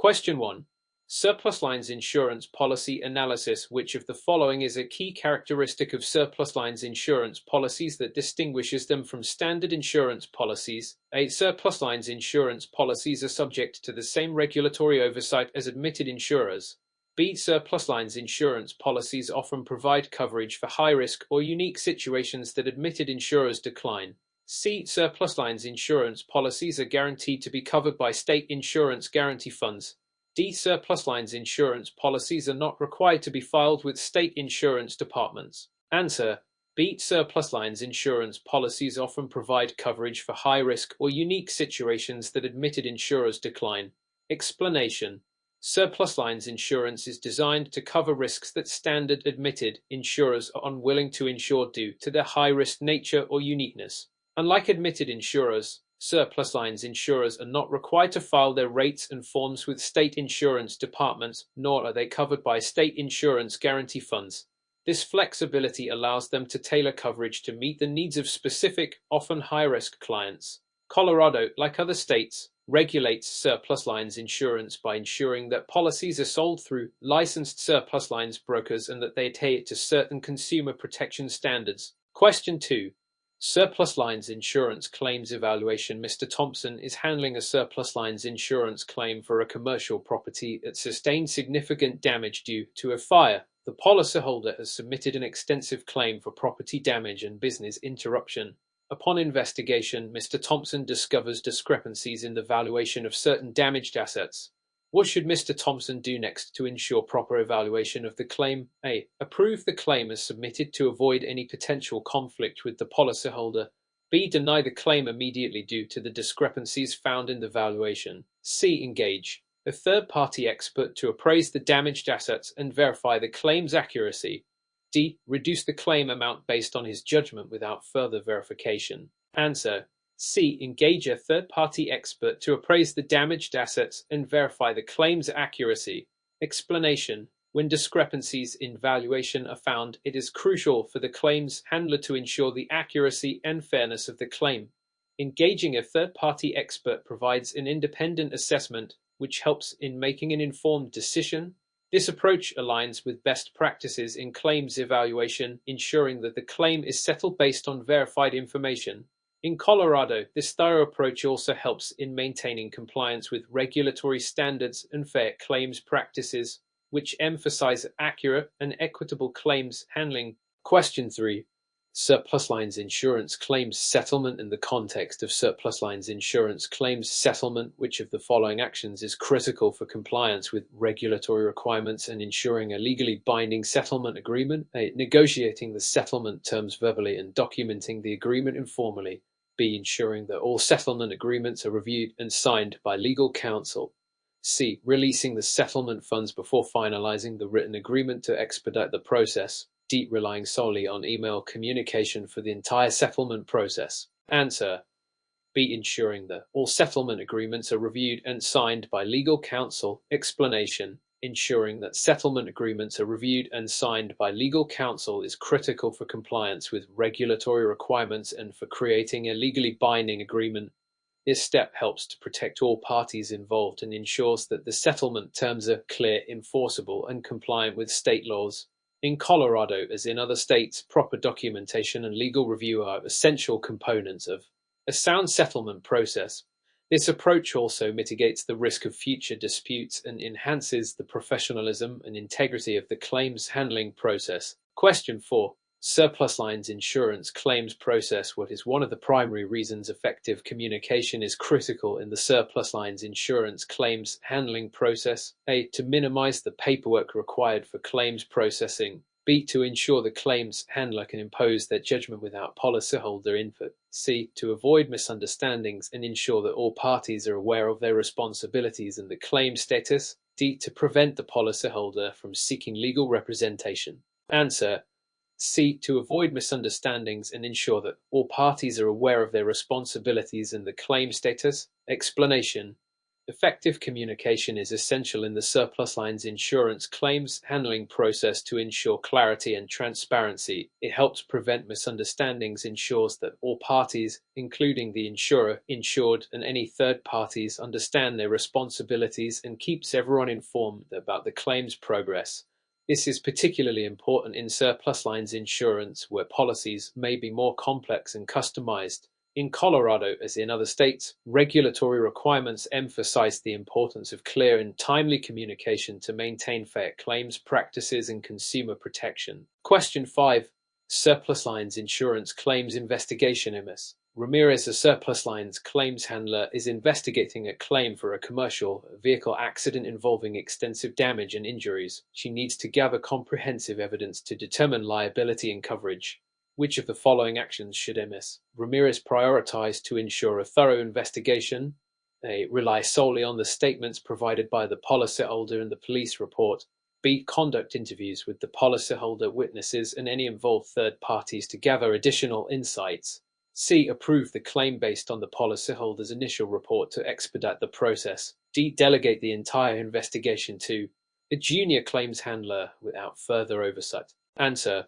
Question 1. Surplus lines insurance policy analysis. Which of the following is a key characteristic of surplus lines insurance policies that distinguishes them from standard insurance policies? A. Surplus lines insurance policies are subject to the same regulatory oversight as admitted insurers. B. Surplus lines insurance policies often provide coverage for high-risk or unique situations that admitted insurers decline. C. Surplus lines insurance policies are guaranteed to be covered by state insurance guarantee funds. D. Surplus lines insurance policies are not required to be filed with state insurance departments. Answer: B. Surplus lines insurance policies often provide coverage for high-risk or unique situations that admitted insurers decline. Explanation: Surplus lines insurance is designed to cover risks that standard admitted insurers are unwilling to insure due to their high-risk nature or uniqueness. Unlike admitted insurers, surplus lines insurers are not required to file their rates and forms with state insurance departments, nor are they covered by state insurance guarantee funds. This flexibility allows them to tailor coverage to meet the needs of specific, often high-risk clients. Colorado, like other states, regulates surplus lines insurance by ensuring that policies are sold through licensed surplus lines brokers and that they adhere to certain consumer protection standards. Question 2. Surplus lines insurance claims evaluation. Mr. Thompson is handling a surplus lines insurance claim for a commercial property that sustained significant damage due to a fire. The policyholder has submitted an extensive claim for property damage and business interruption. Upon investigation, Mr. Thompson discovers discrepancies in the valuation of certain damaged assets. What should Mr. Thompson do next to ensure proper evaluation of the claim? A. Approve the claim as submitted to avoid any potential conflict with the policyholder. B. Deny the claim immediately due to the discrepancies found in the valuation. C. Engage a third-party expert to appraise the damaged assets and verify the claim's accuracy. D. Reduce the claim amount based on his judgment without further verification. Answer: C. Engage a third-party expert to appraise the damaged assets and verify the claim's accuracy. Explanation: When discrepancies in valuation are found, it is crucial for the claims handler to ensure the accuracy and fairness of the claim. Engaging a third-party expert provides an independent assessment, which helps in making an informed decision. This approach aligns with best practices in claims evaluation, ensuring that the claim is settled based on verified information. In Colorado, this thorough approach also helps in maintaining compliance with regulatory standards and fair claims practices, which emphasize accurate and equitable claims handling. Question 3. Surplus lines insurance claims settlement. In the context of surplus lines insurance claims settlement, which of the following actions is critical for compliance with regulatory requirements and ensuring a legally binding settlement agreement? A. Negotiating the settlement terms verbally and documenting the agreement informally. B. Ensuring that all settlement agreements are reviewed and signed by legal counsel. C. Releasing the settlement funds before finalizing the written agreement to expedite the process. D. Relying solely on email communication for the entire settlement process. Answer: B. Ensuring that all settlement agreements are reviewed and signed by legal counsel. Explanation: Ensuring that settlement agreements are reviewed and signed by legal counsel is critical for compliance with regulatory requirements and for creating a legally binding agreement. This step helps to protect all parties involved and ensures that the settlement terms are clear, enforceable, and compliant with state laws. In Colorado, as in other states, proper documentation and legal review are essential components of a sound settlement process. This approach also mitigates the risk of future disputes and enhances the professionalism and integrity of the claims handling process. Question 4. Surplus lines insurance claims process. What is one of the primary reasons effective communication is critical in the surplus lines insurance claims handling process? A. To minimize the paperwork required for claims processing. B. To ensure the claims handler can impose their judgment without policyholder input. C. To avoid misunderstandings and ensure that all parties are aware of their responsibilities and the claim status. D. To prevent the policyholder from seeking legal representation. Answer: C. To avoid misunderstandings and ensure that all parties are aware of their responsibilities and the claim status. Explanation: Effective communication is essential in the surplus lines insurance claims handling process to ensure clarity and transparency. It helps prevent misunderstandings, ensures that all parties, including the insurer, insured, and any third parties, understand their responsibilities and keeps everyone informed about the claim's progress. This is particularly important in surplus lines insurance, where policies may be more complex and customized. In Colorado, as in other states, regulatory requirements emphasize the importance of clear and timely communication to maintain fair claims practices and consumer protection. Question 5. Surplus Lines Insurance Claims Investigation MS. Ramirez, a surplus lines claims handler, is investigating a claim for a commercial vehicle accident involving extensive damage and injuries. She needs to gather comprehensive evidence to determine liability and coverage. Which of the following actions should MS Ramirez prioritize to ensure a thorough investigation? A. Rely solely on the statements provided by the policyholder in the police report. B. Conduct interviews with the policyholder, witnesses, and any involved third parties to gather additional insights. C. Approve the claim based on the policyholder's initial report to expedite the process. D. Delegate the entire investigation to a junior claims handler without further oversight. Answer.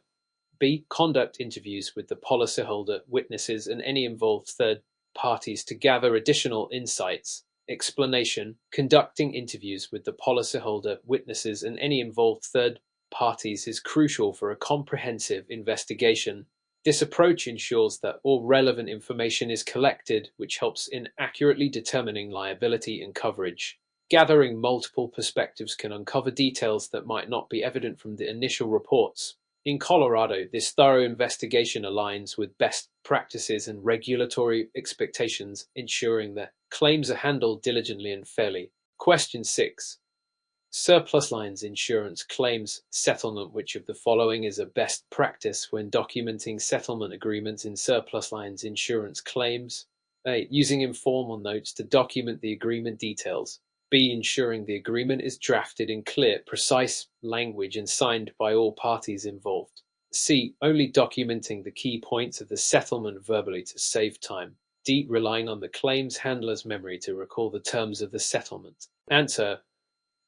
B. Conduct interviews with the policyholder, witnesses, and any involved third parties to gather additional insights. Explanation. Conducting interviews with the policyholder, witnesses, and any involved third parties is crucial for a comprehensive investigation. This approach ensures that all relevant information is collected, which helps in accurately determining liability and coverage. Gathering multiple perspectives can uncover details that might not be evident from the initial reports. In Colorado, this thorough investigation aligns with best practices and regulatory expectations, ensuring that claims are handled diligently and fairly. Question 6. Surplus lines insurance claims settlement. Which of the following is a best practice when documenting settlement agreements in surplus lines insurance claims? A. Using informal notes to document the agreement details. B. Ensuring the agreement is drafted in clear, precise language and signed by all parties involved. C. Only documenting the key points of the settlement verbally to save time. D. Relying on the claims handler's memory to recall the terms of the settlement. Answer.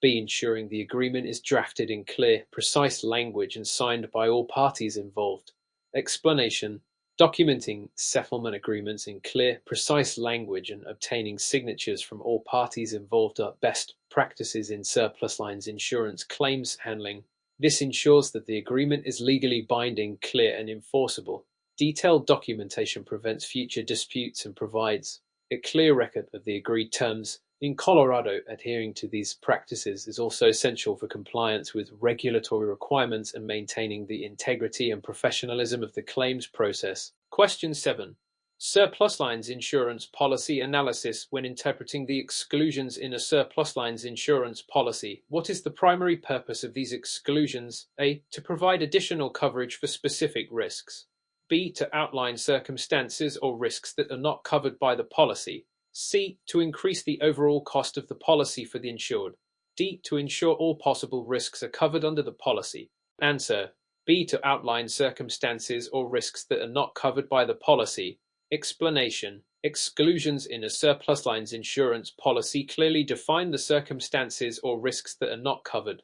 B. Ensuring the agreement is drafted in clear, precise language and signed by all parties involved. Explanation. Documenting settlement agreements in clear, precise language and obtaining signatures from all parties involved are best practices in surplus lines insurance claims handling. This ensures that the agreement is legally binding, clear, and enforceable. Detailed documentation prevents future disputes and provides a clear record of the agreed terms. In Colorado, adhering to these practices is also essential for compliance with regulatory requirements and maintaining the integrity and professionalism of the claims process. Question 7. Surplus lines insurance policy analysis. When interpreting the exclusions in a surplus lines insurance policy, what is the primary purpose of these exclusions? A. To provide additional coverage for specific risks. B. To outline circumstances or risks that are not covered by the policy. C. To increase the overall cost of the policy for the insured. D. To ensure all possible risks are covered under the policy. Answer. B. To outline circumstances or risks that are not covered by the policy. Explanation. Exclusions in a surplus lines insurance policy clearly define the circumstances or risks that are not covered.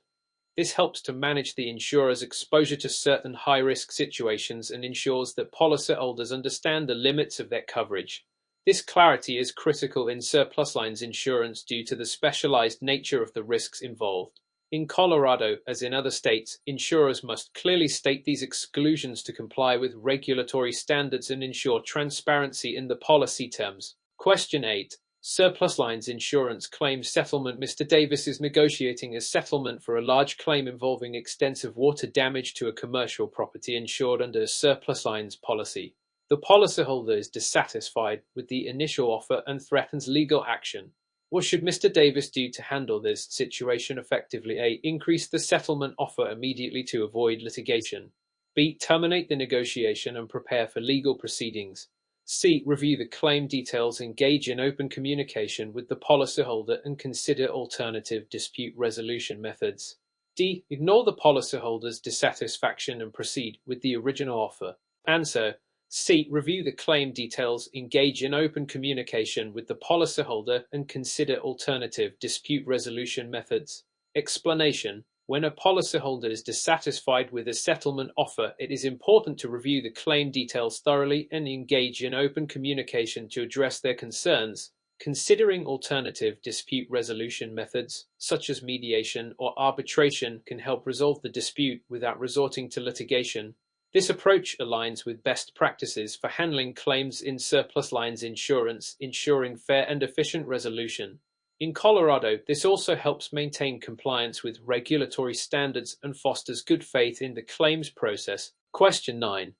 This helps to manage the insurer's exposure to certain high-risk situations and ensures that policyholders understand the limits of their coverage. This clarity is critical in surplus lines insurance due to the specialized nature of the risks involved. In Colorado, as in other states, insurers must clearly state these exclusions to comply with regulatory standards and ensure transparency in the policy terms. Question 8. Surplus lines insurance claims settlement. Mr. Davis is negotiating a settlement for a large claim involving extensive water damage to a commercial property insured under a surplus lines policy. The policyholder is dissatisfied with the initial offer and threatens legal action. What should Mr. Davis do to handle this situation effectively? A. Increase the settlement offer immediately to avoid litigation. B. Terminate the negotiation and prepare for legal proceedings. C. Review the claim details, engage in open communication with the policyholder, and consider alternative dispute resolution methods. D. Ignore the policyholder's dissatisfaction and proceed with the original offer. Answer. C. Review the claim details, engage in open communication with the policyholder, and consider alternative dispute resolution methods. Explanation. When a policyholder is dissatisfied with a settlement offer, it is important to review the claim details thoroughly and engage in open communication to address their concerns. Considering alternative dispute resolution methods, such as mediation or arbitration, can help resolve the dispute without resorting to litigation. This approach aligns with best practices for handling claims in surplus lines insurance, ensuring fair and efficient resolution. In Colorado, this also helps maintain compliance with regulatory standards and fosters good faith in the claims process. Question 9.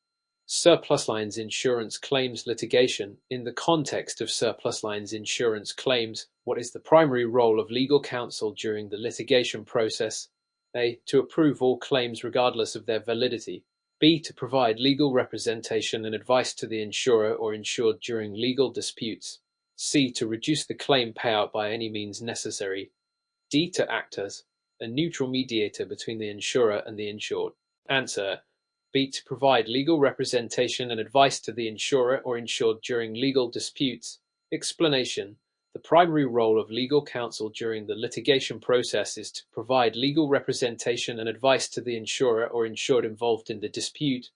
Surplus lines insurance claims litigation. In the context of surplus lines insurance claims, what is the primary role of legal counsel during the litigation process? A. To approve all claims regardless of their validity. B. To provide legal representation and advice to the insurer or insured during legal disputes. C. To reduce the claim payout by any means necessary. D. To act as a neutral mediator between the insurer and the insured. Answer. B. To provide legal representation and advice to the insurer or insured during legal disputes. Explanation. The primary role of legal counsel during the litigation process is to provide legal representation and advice to the insurer or insured involved in the dispute.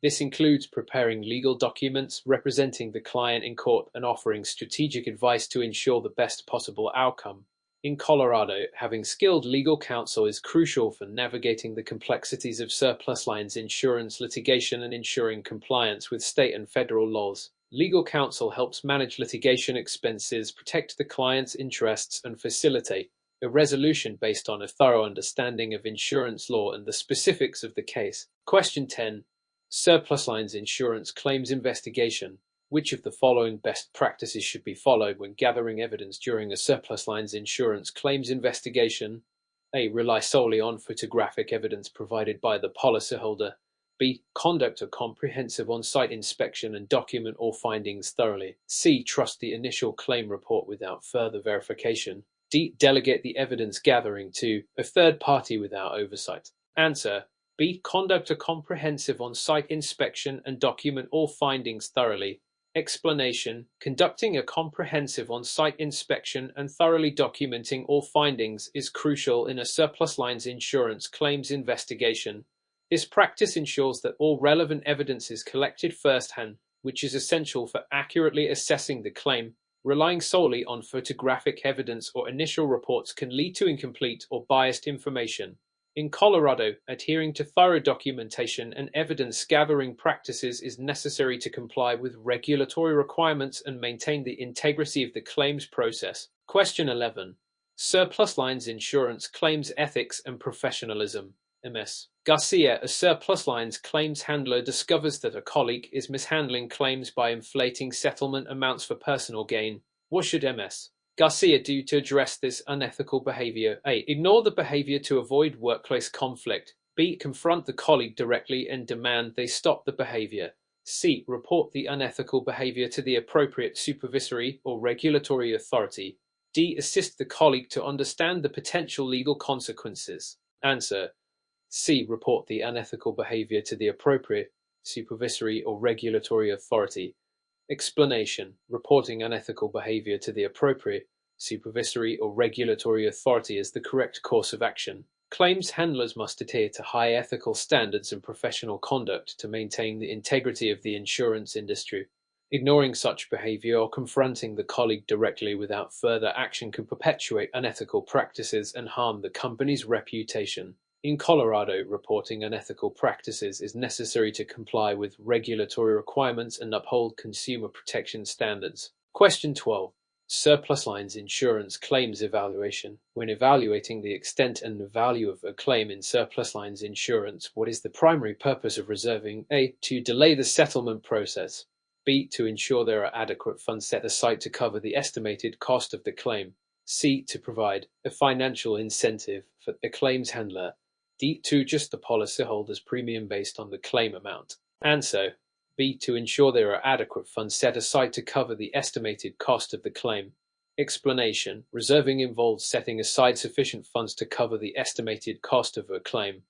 This includes preparing legal documents, representing the client in court, and offering strategic advice to ensure the best possible outcome. In Colorado, having skilled legal counsel is crucial for navigating the complexities of surplus lines insurance litigation and ensuring compliance with state and federal laws. Legal counsel helps manage litigation expenses, protect the client's interests, and facilitate a resolution based on a thorough understanding of insurance law and the specifics of the case. Question 10. Surplus lines insurance claims investigation. Which of the following best practices should be followed when gathering evidence during a surplus lines insurance claims investigation? A. Rely solely on photographic evidence provided by the policyholder. B. Conduct a comprehensive on-site inspection and document all findings thoroughly. C. Trust the initial claim report without further verification. D. Delegate the evidence gathering to a third party without oversight. Answer. B. Conduct a comprehensive on-site inspection and document all findings thoroughly. Explanation. Conducting a comprehensive on-site inspection and thoroughly documenting all findings is crucial in a surplus lines insurance claims investigation. This practice ensures that all relevant evidence is collected firsthand, which is essential for accurately assessing the claim. Relying solely on photographic evidence or initial reports can lead to incomplete or biased information. In Colorado, adhering to thorough documentation and evidence-gathering practices is necessary to comply with regulatory requirements and maintain the integrity of the claims process. Question 11. Surplus lines insurance claims ethics and professionalism. MS. Garcia, a surplus lines claims handler, discovers that a colleague is mishandling claims by inflating settlement amounts for personal gain. What should MS. Garcia do to address this unethical behavior? A. Ignore the behavior to avoid workplace conflict. B. Confront the colleague directly and demand they stop the behavior. C. Report the unethical behavior to the appropriate supervisory or regulatory authority. D. Assist the colleague to understand the potential legal consequences. Answer. C. Report the unethical behavior to the appropriate supervisory or regulatory authority. Explanation. Reporting unethical behavior to the appropriate supervisory or regulatory authority is the correct course of action. Claims handlers must adhere to high ethical standards and professional conduct to maintain the integrity of the insurance industry. Ignoring such behavior or confronting the colleague directly without further action can perpetuate unethical practices and harm the company's reputation. In Colorado, reporting unethical practices is necessary to comply with regulatory requirements and uphold consumer protection standards. Question 12. Surplus lines insurance claims evaluation. When evaluating the extent and value of a claim in surplus lines insurance, what is the primary purpose of reserving? A. To delay the settlement process. B. To ensure there are adequate funds set aside to cover the estimated cost of the claim. C. To provide a financial incentive for a claims handler. D. To adjust the policyholder's premium based on the claim amount. Answer. B. To ensure there are adequate funds set aside to cover the estimated cost of the claim. Explanation. Reserving involves setting aside sufficient funds to cover the estimated cost of a claim.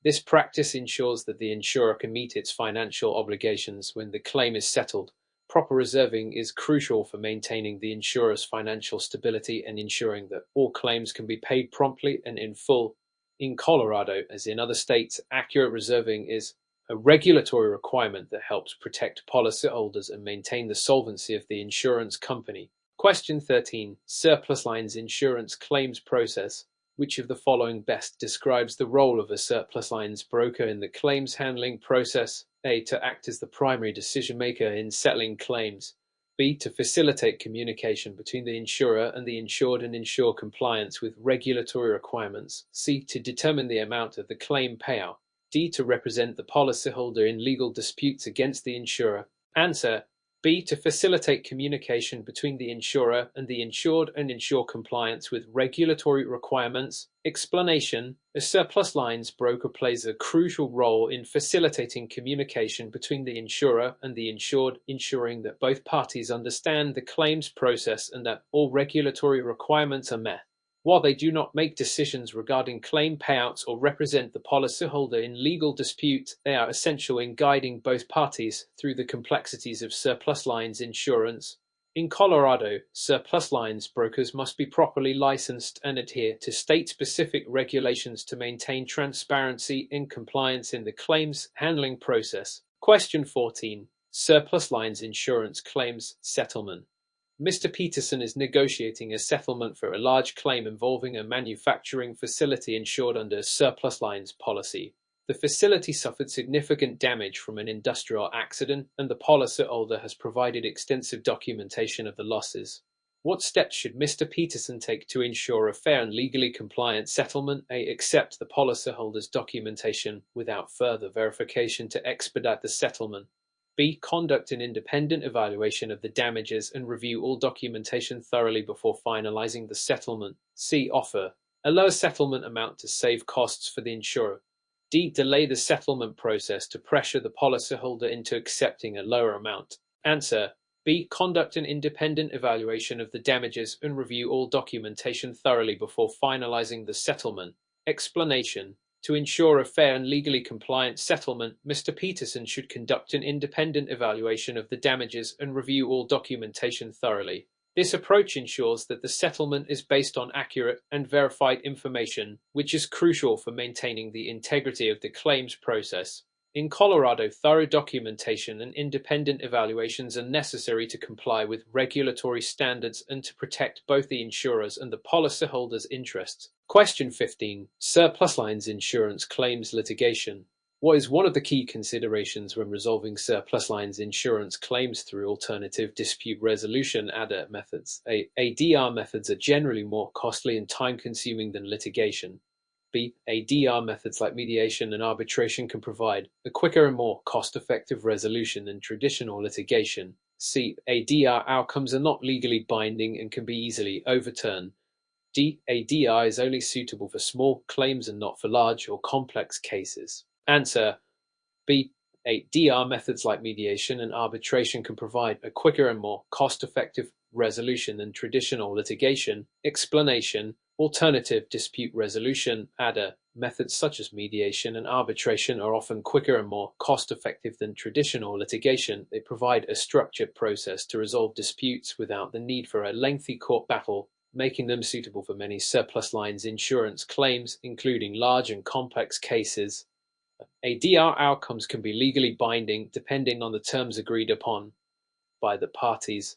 This practice ensures that the insurer can meet its financial obligations when the claim is settled. Proper reserving is crucial for maintaining the insurer's financial stability and ensuring that all claims can be paid promptly and in full. In Colorado, as in other states, accurate reserving is a regulatory requirement that helps protect policyholders and maintain the solvency of the insurance company. Question 13. Surplus lines insurance claims process. Which of the following best describes the role of a surplus lines broker in the claims handling process? A. To act as the primary decision maker in settling claims. B. To facilitate communication between the insurer and the insured and ensure compliance with regulatory requirements. C. To determine the amount of the claim payout. D. To represent the policyholder in legal disputes against the insurer. Answer: B. To facilitate communication between the insurer and the insured and ensure compliance with regulatory requirements. Explanation: a surplus lines broker plays a crucial role in facilitating communication between the insurer and the insured, ensuring that both parties understand the claims process and that all regulatory requirements are met. While they do not make decisions regarding claim payouts or represent the policyholder in legal disputes, they are essential in guiding both parties through the complexities of surplus lines insurance. In Colorado, surplus lines brokers must be properly licensed and adhere to state-specific regulations to maintain transparency and compliance in the claims handling process. Question 14. Surplus lines insurance claims settlement. Mr. Peterson is negotiating a settlement for a large claim involving a manufacturing facility insured under a surplus lines policy. The facility suffered significant damage from an industrial accident, and the policyholder has provided extensive documentation of the losses. What steps should Mr. Peterson take to ensure a fair and legally compliant settlement? A. Accept the policyholder's documentation without further verification to expedite the settlement. B. Conduct an independent evaluation of the damages and review all documentation thoroughly before finalizing the settlement. C. Offer a lower settlement amount to save costs for the insurer. D. Delay the settlement process to pressure the policyholder into accepting a lower amount. Answer: B. Conduct an independent evaluation of the damages and review all documentation thoroughly before finalizing the settlement. Explanation: to ensure a fair and legally compliant settlement, Mr. Peterson should conduct an independent evaluation of the damages and review all documentation thoroughly. This approach ensures that the settlement is based on accurate and verified information, which is crucial for maintaining the integrity of the claims process. In Colorado, thorough documentation and independent evaluations are necessary to comply with regulatory standards and to protect both the insurer's and the policyholder's interests. Question 15. Surplus lines insurance claims litigation. What is one of the key considerations when resolving surplus lines insurance claims through alternative dispute resolution (ADR) methods? A. ADR methods are generally more costly and time-consuming than litigation. B. ADR methods like mediation and arbitration can provide a quicker and more cost-effective resolution than traditional litigation. C. ADR outcomes are not legally binding and can be easily overturned. D. ADR is only suitable for small claims and not for large or complex cases. Answer: B. ADR methods like mediation and arbitration can provide a quicker and more cost-effective resolution than traditional litigation. Explanation: alternative dispute resolution (ADR) methods such as mediation and arbitration are often quicker and more cost-effective than traditional litigation. They provide a structured process to resolve disputes without the need for a lengthy court battle, making them suitable for many surplus lines insurance claims, including large and complex cases. ADR outcomes can be legally binding depending on the terms agreed upon by the parties.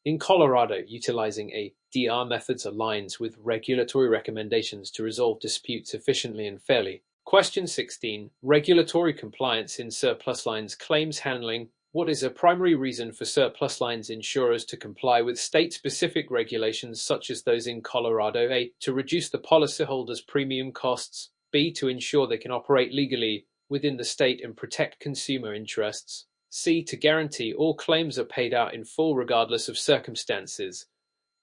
In Colorado, utilizing ADR methods aligns with regulatory recommendations to resolve disputes efficiently and fairly. Question 16. Regulatory compliance in surplus lines claims handling. What is a primary reason for surplus lines insurers to comply with state-specific regulations such as those in Colorado? A. To reduce the policyholder's premium costs. B. To ensure they can operate legally within the state and protect consumer interests. C. To guarantee all claims are paid out in full regardless of circumstances.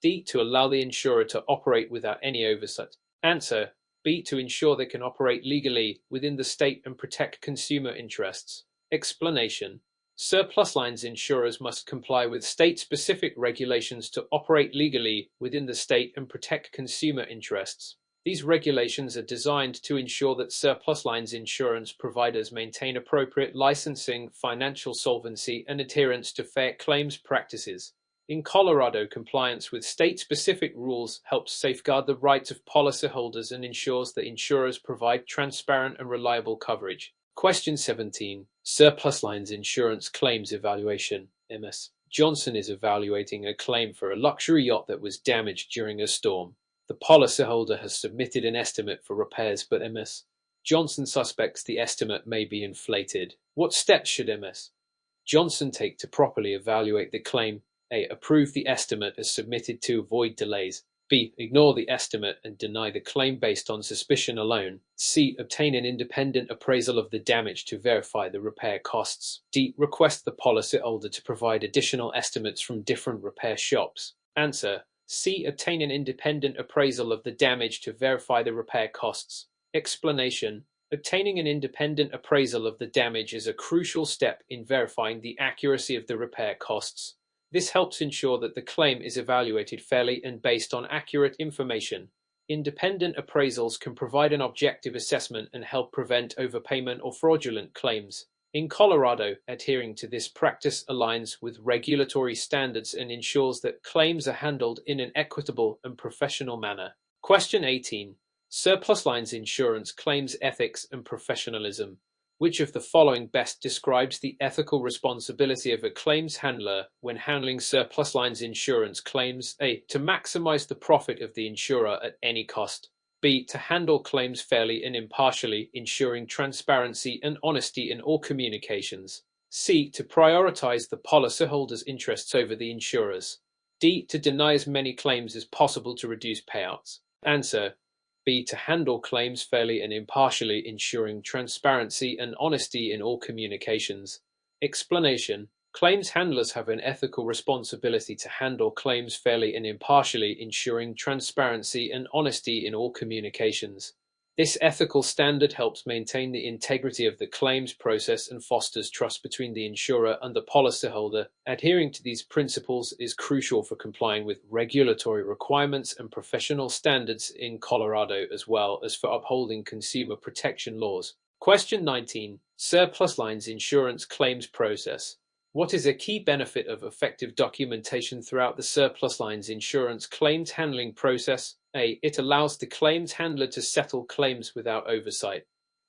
D. To allow the insurer to operate without any oversight. Answer: B. To ensure they can operate legally within the state and protect consumer interests. Explanation: surplus lines insurers must comply with state-specific regulations to operate legally within the state and protect consumer interests. These regulations are designed to ensure that surplus lines insurance providers maintain appropriate licensing, financial solvency, and adherence to fair claims practices. In Colorado, compliance with state-specific rules helps safeguard the rights of policyholders and ensures that insurers provide transparent and reliable coverage. Question 17. Surplus lines insurance claims evaluation. MS. Johnson is evaluating a claim for a luxury yacht that was damaged during a storm. The policyholder has submitted an estimate for repairs, but MS. Johnson suspects the estimate may be inflated. What steps should MS. Johnson take to properly evaluate the claim? A. Approve the estimate as submitted to avoid delays. B. Ignore the estimate and deny the claim based on suspicion alone. C. Obtain an independent appraisal of the damage to verify the repair costs. D. Request the policyholder to provide additional estimates from different repair shops. Answer. C. Obtain an independent appraisal of the damage to verify the repair costs. Explanation. Obtaining an independent appraisal of the damage is a crucial step in verifying the accuracy of the repair costs. This helps ensure that the claim is evaluated fairly and based on accurate information. Independent appraisals can provide an objective assessment and help prevent overpayment or fraudulent claims. In Colorado, adhering to this practice aligns with regulatory standards and ensures that claims are handled in an equitable and professional manner. Question 18. Surplus lines insurance claims ethics and professionalism. Which of the following best describes the ethical responsibility of a claims handler when handling surplus lines insurance claims? A. To maximize the profit of the insurer at any cost. B. To handle claims fairly and impartially, ensuring transparency and honesty in all communications. C. To prioritize the policyholder's interests over the insurer's. D. To deny as many claims as possible to reduce payouts. Answer. B. To handle claims fairly and impartially, ensuring transparency and honesty in all communications. Explanation. Claims handlers have an ethical responsibility to handle claims fairly and impartially, ensuring transparency and honesty in all communications. This ethical standard helps maintain the integrity of the claims process and fosters trust between the insurer and the policyholder. Adhering to these principles is crucial for complying with regulatory requirements and professional standards in Colorado, as well as for upholding consumer protection laws. Question 19. Surplus lines insurance claims process. What is a key benefit of effective documentation throughout the surplus lines insurance claims handling process? A. It allows the claims handler to settle claims without oversight.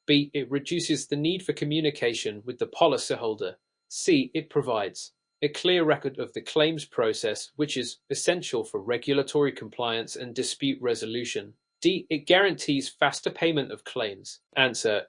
B. It reduces the need for communication with the policyholder. C. It provides a clear record of the claims process, which is essential for regulatory compliance and dispute resolution. D. It guarantees faster payment of claims. Answer.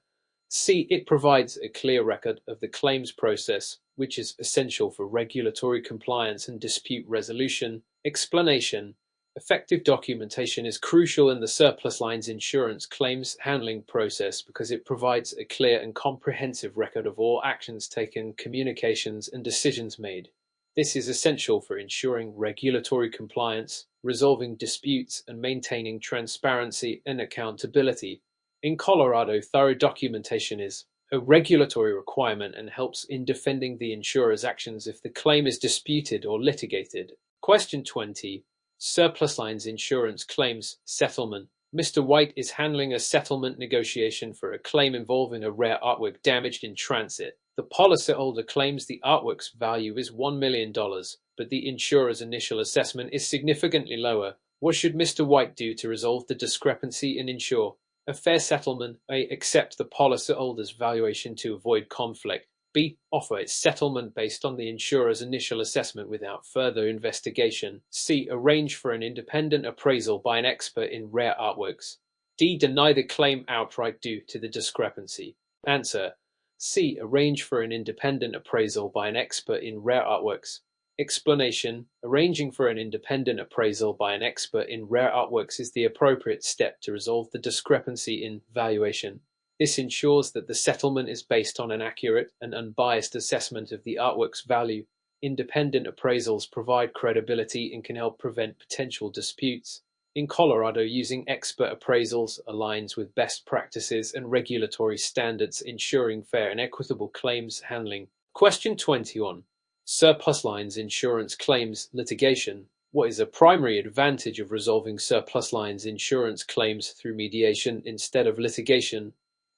C. It provides a clear record of the claims process, which is essential for regulatory compliance and dispute resolution. Explanation. Effective documentation is crucial in the surplus lines insurance claims handling process because it provides a clear and comprehensive record of all actions taken, communications, and decisions made. This is essential for ensuring regulatory compliance, resolving disputes, and maintaining transparency and accountability. In Colorado, thorough documentation is a regulatory requirement and helps in defending the insurer's actions if the claim is disputed or litigated. Question 20. Surplus lines insurance claims settlement. Mr. White is handling a settlement negotiation for a claim involving a rare artwork damaged in transit. The policyholder claims the artwork's value is $1 million, but the insurer's initial assessment is significantly lower. What should Mr. White do to resolve the discrepancy and ensure a fair settlement? A. Accept the policyholder's valuation to avoid conflict. B. Offer its settlement based on the insurer's initial assessment without further investigation. C. Arrange for an independent appraisal by an expert in rare artworks. D. Deny the claim outright due to the discrepancy. Answer. C. Arrange for an independent appraisal by an expert in rare artworks. Explanation. Arranging for an independent appraisal by an expert in rare artworks is the appropriate step to resolve the discrepancy in valuation. This ensures that the settlement is based on an accurate and unbiased assessment of the artwork's value. Independent appraisals provide credibility and can help prevent potential disputes. In Colorado, using expert appraisals aligns with best practices and regulatory standards, ensuring fair and equitable claims handling. Question 21. Surplus lines insurance claims litigation. What is a primary advantage of resolving surplus lines insurance claims through mediation instead of litigation?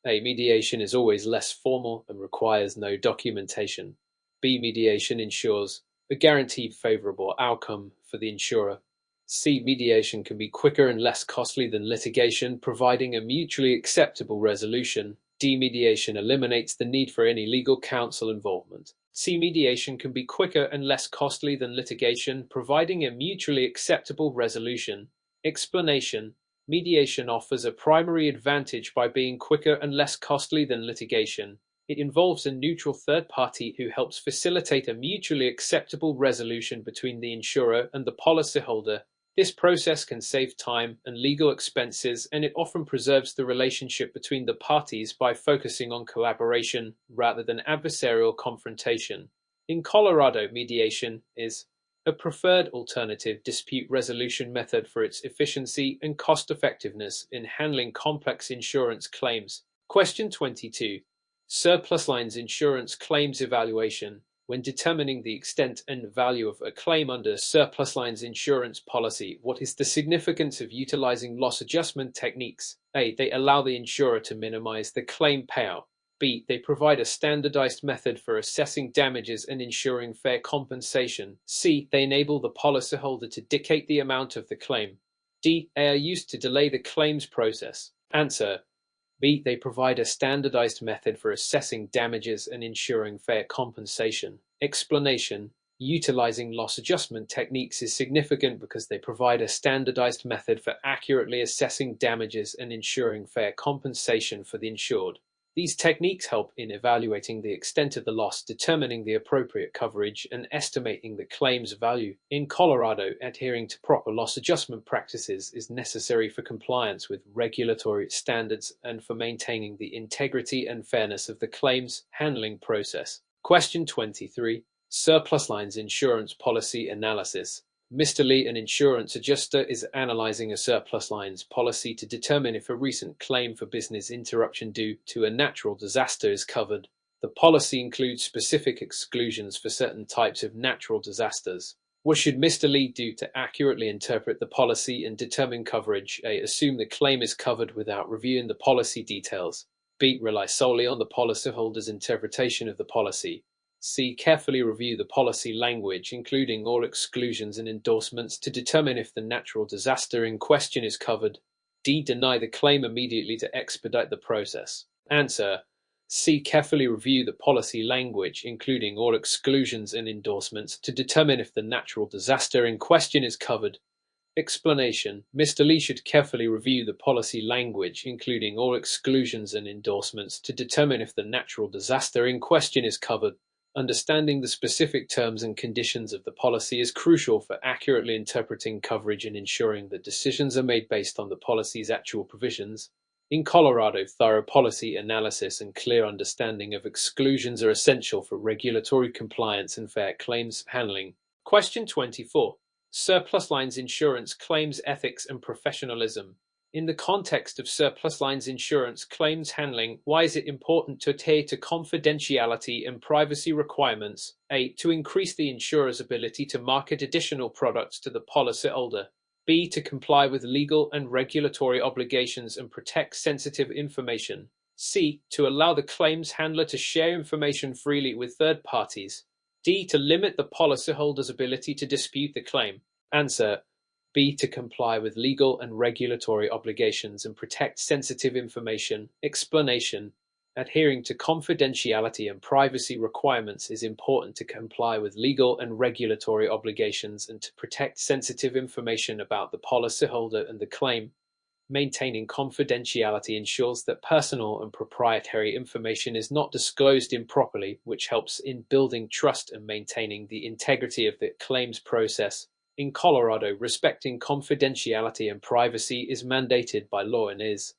A. Mediation is always less formal and requires no documentation. B. Mediation ensures a guaranteed favorable outcome for the insurer. C. Mediation can be quicker and less costly than litigation, providing a mutually acceptable resolution. D. Mediation eliminates the need for any legal counsel involvement. C. Mediation can be quicker and less costly than litigation, providing a mutually acceptable resolution. Explanation: mediation offers a primary advantage by being quicker and less costly than litigation. It involves a neutral third party who helps facilitate a mutually acceptable resolution between the insurer and the policyholder. This process can save time and legal expenses, and it often preserves the relationship between the parties by focusing on collaboration rather than adversarial confrontation. In Colorado, mediation is a preferred alternative dispute resolution method for its efficiency and cost-effectiveness in handling complex insurance claims. Question 22. Surplus lines insurance claims evaluation. When determining the extent and value of a claim under a surplus lines insurance policy, what is the significance of utilizing loss adjustment techniques? A. They allow the insurer to minimize the claim payout. B. They provide a standardized method for assessing damages and ensuring fair compensation. C. They enable the policyholder to dictate the amount of the claim. D. They are used to delay the claims process. Answer: B. They provide a standardized method for assessing damages and ensuring fair compensation. Explanation: utilizing loss adjustment techniques is significant because they provide a standardized method for accurately assessing damages and ensuring fair compensation for the insured. These techniques help in evaluating the extent of the loss, determining the appropriate coverage, and estimating the claim's value. In Colorado, adhering to proper loss adjustment practices is necessary for compliance with regulatory standards and for maintaining the integrity and fairness of the claims handling process. Question 23. Surplus lines insurance policy analysis. Mr. Lee, an insurance adjuster, is analyzing a surplus lines policy to determine if a recent claim for business interruption due to a natural disaster is covered. The policy includes specific exclusions for certain types of natural disasters. What should Mr. Lee do to accurately interpret the policy and determine coverage? A. Assume the claim is covered without reviewing the policy details. B. Rely solely on the policyholder's interpretation of the policy. C. Carefully review the policy language, including all exclusions and endorsements, to determine if the natural disaster in question is covered. D. Deny the claim immediately to expedite the process. Answer: C. Carefully review the policy language, including all exclusions and endorsements, to determine if the natural disaster in question is covered. Explanation: Mr. Lee should carefully review the policy language, including all exclusions and endorsements, to determine if the natural disaster in question is covered. Understanding the specific terms and conditions of the policy is crucial for accurately interpreting coverage and ensuring that decisions are made based on the policy's actual provisions. In Colorado, thorough policy analysis and clear understanding of exclusions are essential for regulatory compliance and fair claims handling. Question 24. Surplus lines insurance claims ethics and professionalism. In the context of surplus lines insurance claims handling, why is it important to adhere to confidentiality and privacy requirements? A. To increase the insurer's ability to market additional products to the policyholder. B. To comply with legal and regulatory obligations and protect sensitive information. C. To allow the claims handler to share information freely with third parties. D. To limit the policyholder's ability to dispute the claim. Answer: B. To comply with legal and regulatory obligations and protect sensitive information. Explanation: adhering to confidentiality and privacy requirements is important to comply with legal and regulatory obligations and to protect sensitive information about the policyholder and the claim. Maintaining confidentiality ensures that personal and proprietary information is not disclosed improperly, which helps in building trust and maintaining the integrity of the claims process. In Colorado, respecting confidentiality and privacy is mandated by law and is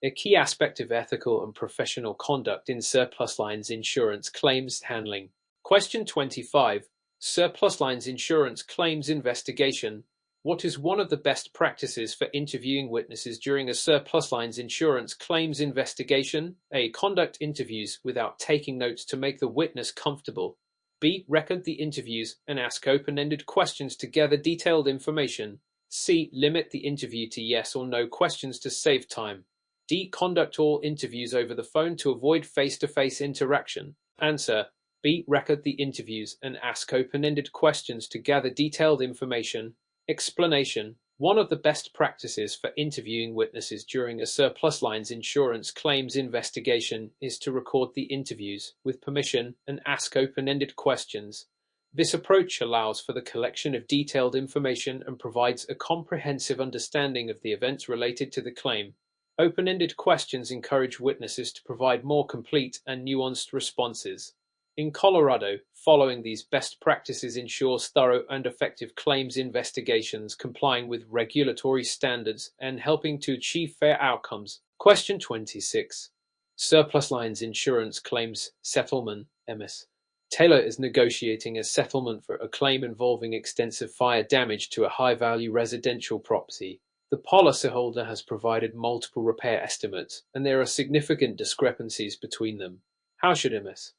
a key aspect of ethical and professional conduct in surplus lines insurance claims handling. Question 25. Surplus lines insurance claims investigation. What is one of the best practices for interviewing witnesses during a surplus lines insurance claims investigation? A. Conduct interviews without taking notes to make the witness comfortable. B. Record the interviews and ask open-ended questions to gather detailed information. C. Limit the interview to yes or no questions to save time. D. Conduct all interviews over the phone to avoid face-to-face interaction. Answer: B. Record the interviews and ask open-ended questions to gather detailed information. Explanation: one of the best practices for interviewing witnesses during a surplus lines insurance claims investigation is to record the interviews with permission and ask open-ended questions. This approach allows for the collection of detailed information and provides a comprehensive understanding of the events related to the claim. Open-ended questions encourage witnesses to provide more complete and nuanced responses. In Colorado, following these best practices ensures thorough and effective claims investigations, complying with regulatory standards and helping to achieve fair outcomes. Question 26. Surplus lines insurance claims settlement, MS. Taylor is negotiating a settlement for a claim involving extensive fire damage to a high-value residential property. The policyholder has provided multiple repair estimates, and there are significant discrepancies between them. How should MS.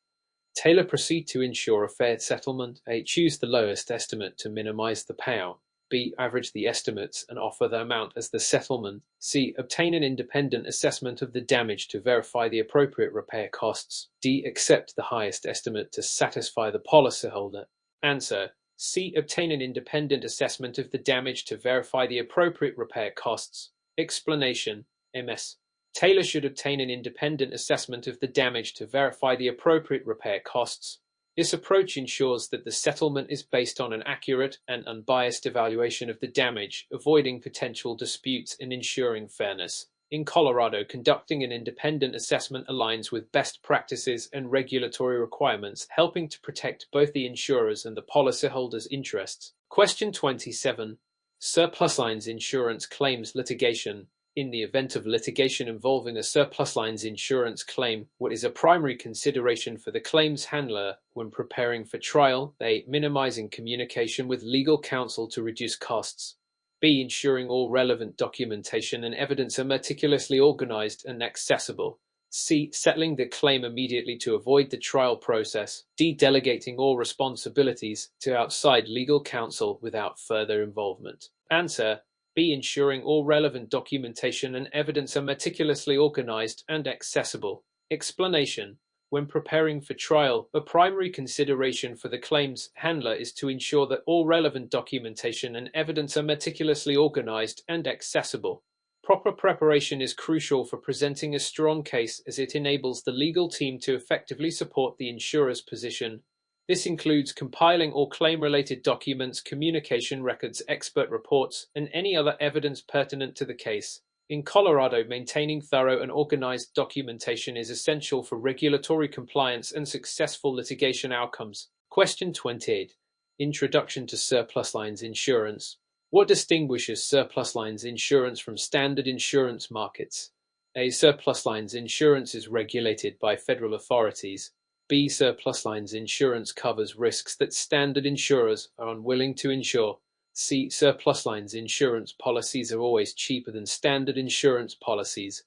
Taylor proceed to ensure a fair settlement? A. Choose the lowest estimate to minimize the payout. B. Average the estimates and offer the amount as the settlement. C. Obtain an independent assessment of the damage to verify the appropriate repair costs. D. Accept the highest estimate to satisfy the policyholder. Answer: C. Obtain an independent assessment of the damage to verify the appropriate repair costs. Explanation: MS. Taylor should obtain an independent assessment of the damage to verify the appropriate repair costs. This approach ensures that the settlement is based on an accurate and unbiased evaluation of the damage, avoiding potential disputes and ensuring fairness. In Colorado, conducting an independent assessment aligns with best practices and regulatory requirements, helping to protect both the insurers and the policyholders' interests. Question 27. Surplus lines insurance claims litigation. In the event of litigation involving a surplus lines insurance claim, what is a primary consideration for the claims handler when preparing for trial? A. Minimizing communication with legal counsel to reduce costs. B. Ensuring all relevant documentation and evidence are meticulously organized and accessible. C. Settling the claim immediately to avoid the trial process. D. Delegating all responsibilities to outside legal counsel without further involvement. Answer: B. Ensuring all relevant documentation and evidence are meticulously organized and accessible. Explanation: when preparing for trial, a primary consideration for the claims handler is to ensure that all relevant documentation and evidence are meticulously organized and accessible. Proper preparation is crucial for presenting a strong case, as it enables the legal team to effectively support the insurer's position. This includes compiling all claim-related documents, communication records, expert reports, and any other evidence pertinent to the case. In Colorado, maintaining thorough and organized documentation is essential for regulatory compliance and successful litigation outcomes. Question 28. Introduction to surplus lines insurance. What distinguishes surplus lines insurance from standard insurance markets? A. Surplus lines insurance is regulated by federal authorities. B. Surplus lines insurance covers risks that standard insurers are unwilling to insure. C. Surplus lines insurance policies are always cheaper than standard insurance policies.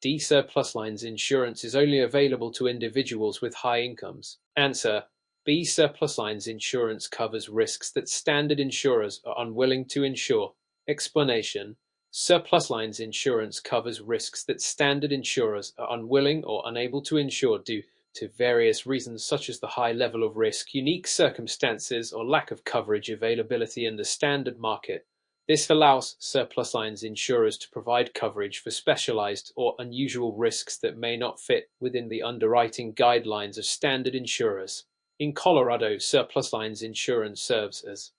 D. Surplus lines insurance is only available to individuals with high incomes. Answer: B. Surplus lines insurance covers risks that standard insurers are unwilling to insure. Explanation: surplus lines insurance covers risks that standard insurers are unwilling or unable to insure due to various reasons, such as the high level of risk, unique circumstances, or lack of coverage availability in the standard market. This allows surplus lines insurers to provide coverage for specialized or unusual risks that may not fit within the underwriting guidelines of standard insurers. In Colorado, surplus lines insurance serves as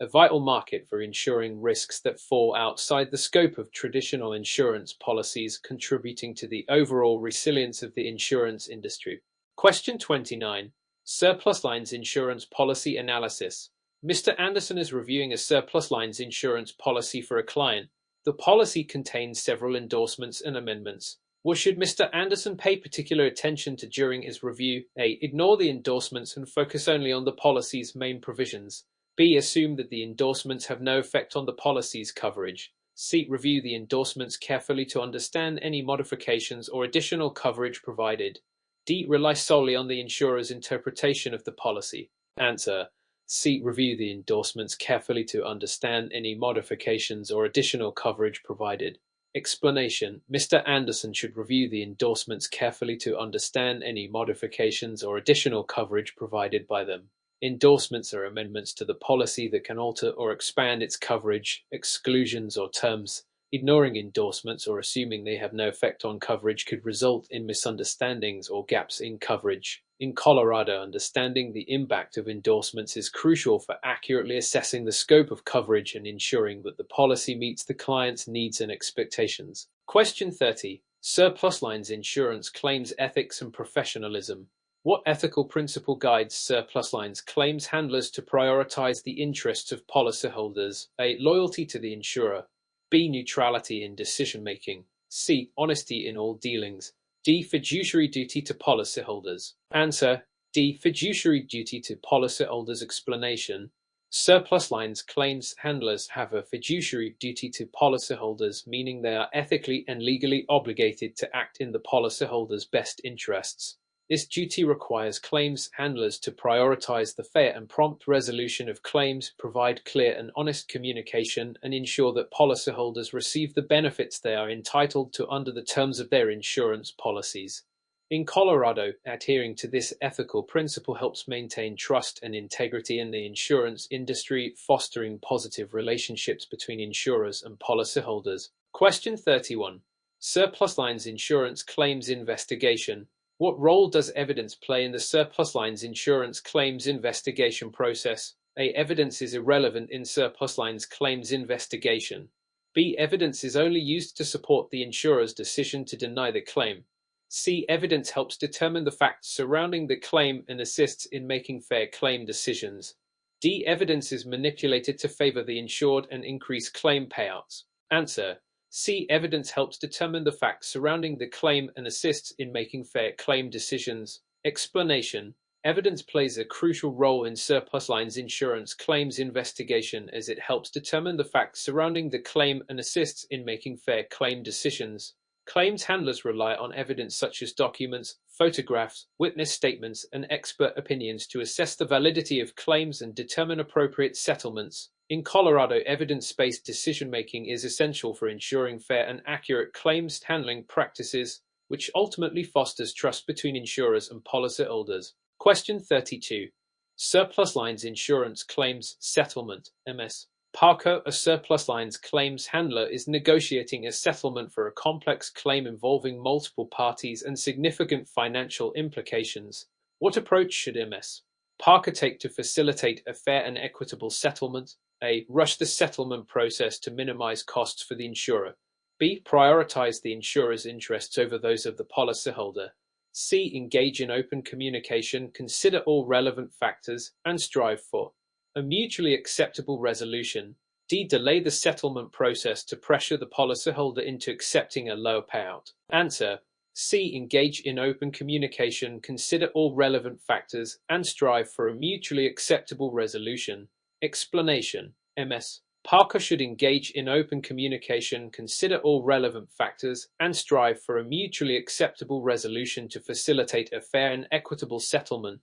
a vital market for insuring risks that fall outside the scope of traditional insurance policies, contributing to the overall resilience of the insurance industry. Question 29. Surplus lines insurance policy analysis. Mr. Anderson is reviewing a surplus lines insurance policy for a client. The policy contains several endorsements and amendments. What should Mr. Anderson pay particular attention to during his review? A. Ignore the endorsements and focus only on the policy's main provisions. B. Assume that the endorsements have no effect on the policy's coverage. C. Review the endorsements carefully to understand any modifications or additional coverage provided. D. Rely solely on the insurer's interpretation of the policy. Answer: C. Review the endorsements carefully to understand any modifications or additional coverage provided. Explanation: Mr. Anderson should review the endorsements carefully to understand any modifications or additional coverage provided by them. Endorsements are amendments to the policy that can alter or expand its coverage, exclusions, or terms. Ignoring endorsements or assuming they have no effect on coverage could result in misunderstandings or gaps in coverage. In Colorado, understanding the impact of endorsements is crucial for accurately assessing the scope of coverage and ensuring that the policy meets the client's needs and expectations. Question 30. Surplus lines insurance claims ethics and professionalism. What ethical principle guides surplus lines claims handlers to prioritize the interests of policyholders? A. Loyalty to the insurer. B. Neutrality in decision-making. C. Honesty in all dealings. D. Fiduciary duty to policyholders. Answer: D. Fiduciary duty to policyholders. Explanation: surplus lines claims handlers have a fiduciary duty to policyholders, meaning they are ethically and legally obligated to act in the policyholders' best interests. This duty requires claims handlers to prioritize the fair and prompt resolution of claims, provide clear and honest communication, and ensure that policyholders receive the benefits they are entitled to under the terms of their insurance policies. In Colorado, adhering to this ethical principle helps maintain trust and integrity in the insurance industry, fostering positive relationships between insurers and policyholders. Question 31. Surplus lines insurance claims investigation. What role does evidence play in the surplus lines insurance claims investigation process? A. Evidence is irrelevant in surplus lines claims investigation. B. Evidence is only used to support the insurer's decision to deny the claim. C. Evidence helps determine the facts surrounding the claim and assists in making fair claim decisions. D. Evidence is manipulated to favor the insured and increase claim payouts. Answer: C. Evidence helps determine the facts surrounding the claim and assists in making fair claim decisions. Explanation: evidence plays a crucial role in surplus lines insurance claims investigation as it helps determine the facts surrounding the claim and assists in making fair claim decisions. Claims handlers rely on evidence such as documents, photographs, witness statements, and expert opinions to assess the validity of claims and determine appropriate settlements. In Colorado, evidence-based decision-making is essential for ensuring fair and accurate claims handling practices, which ultimately fosters trust between insurers and policyholders. Question 32. Surplus lines insurance claims settlement, MS. Parker, a surplus lines claims handler, is negotiating a settlement for a complex claim involving multiple parties and significant financial implications. What approach should MS. Parker take to facilitate a fair and equitable settlement? A. Rush the settlement process to minimize costs for the insurer. B. Prioritize the insurer's interests over those of the policyholder. C. Engage in open communication, consider all relevant factors, and strive for a mutually acceptable resolution. D. Delay the settlement process to pressure the policyholder into accepting a lower payout. Answer: C. Engage in open communication, consider all relevant factors, and strive for a mutually acceptable resolution. Explanation: MS. Parker should engage in open communication, consider all relevant factors, and strive for a mutually acceptable resolution to facilitate a fair and equitable settlement.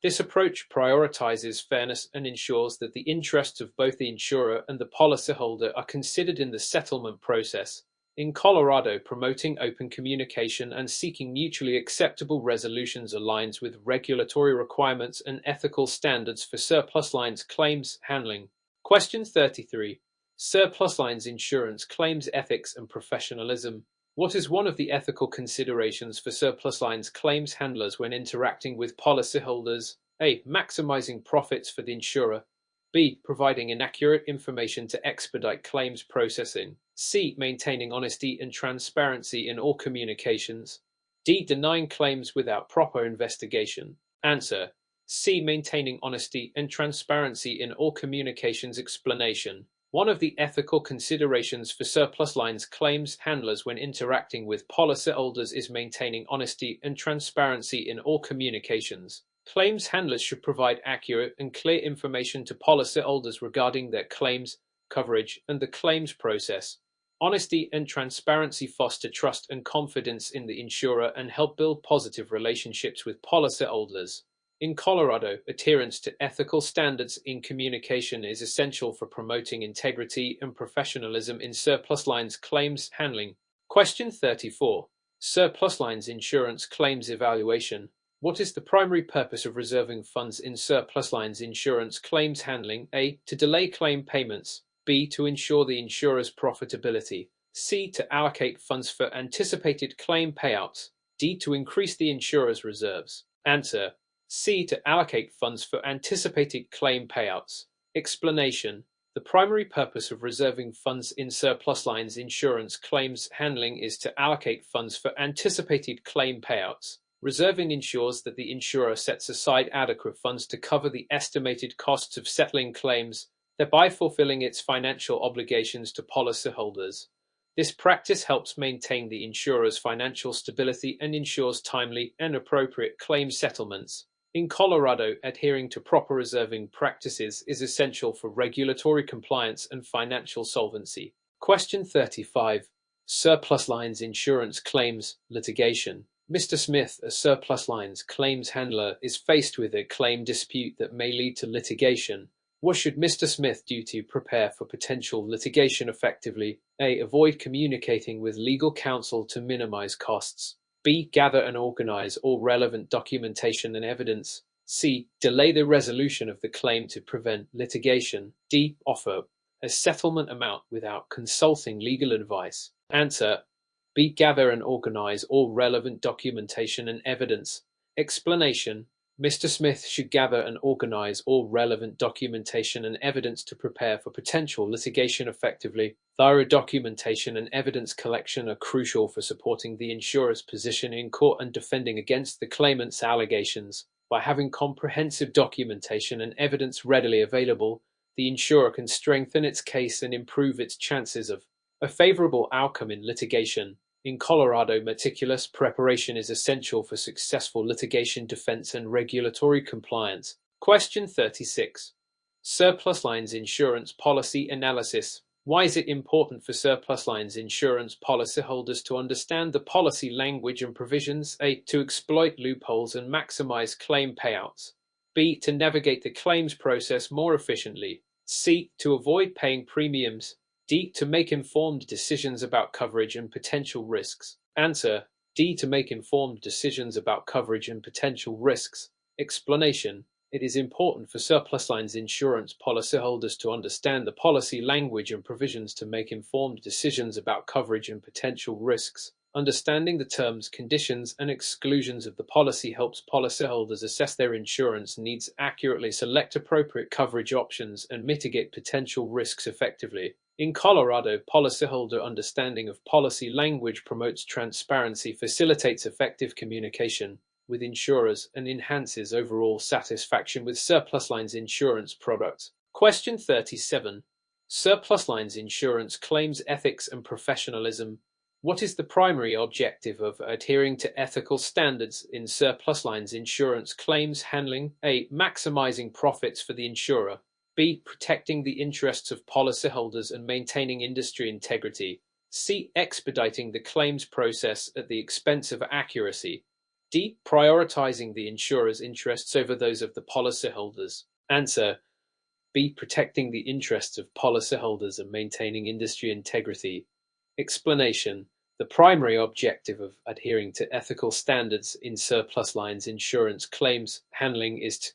This approach prioritizes fairness and ensures that the interests of both the insurer and the policyholder are considered in the settlement process. In Colorado, promoting open communication and seeking mutually acceptable resolutions aligns with regulatory requirements and ethical standards for surplus lines claims handling. Question 33. Surplus lines insurance claims ethics and professionalism. What is one of the ethical considerations for surplus lines claims handlers when interacting with policyholders? A. Maximizing profits for the insurer. B. Providing inaccurate information to expedite claims processing. C. Maintaining honesty and transparency in all communications. D. Denying claims without proper investigation. Answer: C. Maintaining honesty and transparency in all communications. Explanation: one of the ethical considerations for surplus lines claims handlers when interacting with policyholders is maintaining honesty and transparency in all communications. Claims handlers should provide accurate and clear information to policyholders regarding their claims, coverage, and the claims process. Honesty and transparency foster trust and confidence in the insurer and help build positive relationships with policyholders. In Colorado, adherence to ethical standards in communication is essential for promoting integrity and professionalism in surplus lines claims handling. Question 34. Surplus lines insurance claims evaluation. What is the primary purpose of reserving funds in surplus lines insurance claims handling? A. To delay claim payments. B. To ensure the insurer's profitability. C. To allocate funds for anticipated claim payouts. D. To increase the insurer's reserves. Answer: C. To allocate funds for anticipated claim payouts. Explanation: the primary purpose of reserving funds in surplus lines insurance claims handling is to allocate funds for anticipated claim payouts. Reserving ensures that the insurer sets aside adequate funds to cover the estimated costs of settling claims, thereby fulfilling its financial obligations to policyholders. This practice helps maintain the insurer's financial stability and ensures timely and appropriate claim settlements. In Colorado, adhering to proper reserving practices is essential for regulatory compliance and financial solvency. Question 35. Surplus lines insurance claims litigation. Mr. Smith, a surplus lines claims handler, is faced with a claim dispute that may lead to litigation. What should Mr. Smith do to prepare for potential litigation effectively? A. Avoid communicating with legal counsel to minimize costs. B. Gather and organize all relevant documentation and evidence. C. Delay the resolution of the claim to prevent litigation. D. Offer a settlement amount without consulting legal advice. Answer: B. Gather and organize all relevant documentation and evidence. Explanation: Mr. Smith should gather and organize all relevant documentation and evidence to prepare for potential litigation effectively. Thorough documentation and evidence collection are crucial for supporting the insurer's position in court and defending against the claimant's allegations. By having comprehensive documentation and evidence readily available, the insurer can strengthen its case and improve its chances of a favorable outcome in litigation. In Colorado, meticulous preparation is essential for successful litigation defense and regulatory compliance. Question 36. Surplus lines insurance policy analysis. Why is it important for surplus lines insurance policyholders to understand the policy language and provisions? A. To exploit loopholes and maximize claim payouts. B. To navigate the claims process more efficiently. C. To avoid paying premiums. D. To make informed decisions about coverage and potential risks. Answer: D. To make informed decisions about coverage and potential risks. Explanation: it is important for surplus lines insurance policyholders to understand the policy language and provisions to make informed decisions about coverage and potential risks. Understanding the terms, conditions, and exclusions of the policy helps policyholders assess their insurance needs accurately, select appropriate coverage options, and mitigate potential risks effectively. In Colorado, policyholder understanding of policy language promotes transparency, facilitates effective communication with insurers, and enhances overall satisfaction with surplus lines insurance products. Question 37. Surplus lines insurance claims ethics and professionalism. What is the primary objective of adhering to ethical standards in surplus lines insurance claims handling? A. Maximizing profits for the insurer. B. Protecting the interests of policyholders and maintaining industry integrity. C. Expediting the claims process at the expense of accuracy. D. Prioritizing the insurer's interests over those of the policyholders. Answer: B. Protecting the interests of policyholders and maintaining industry integrity. Explanation: the primary objective of adhering to ethical standards in surplus lines insurance claims handling is to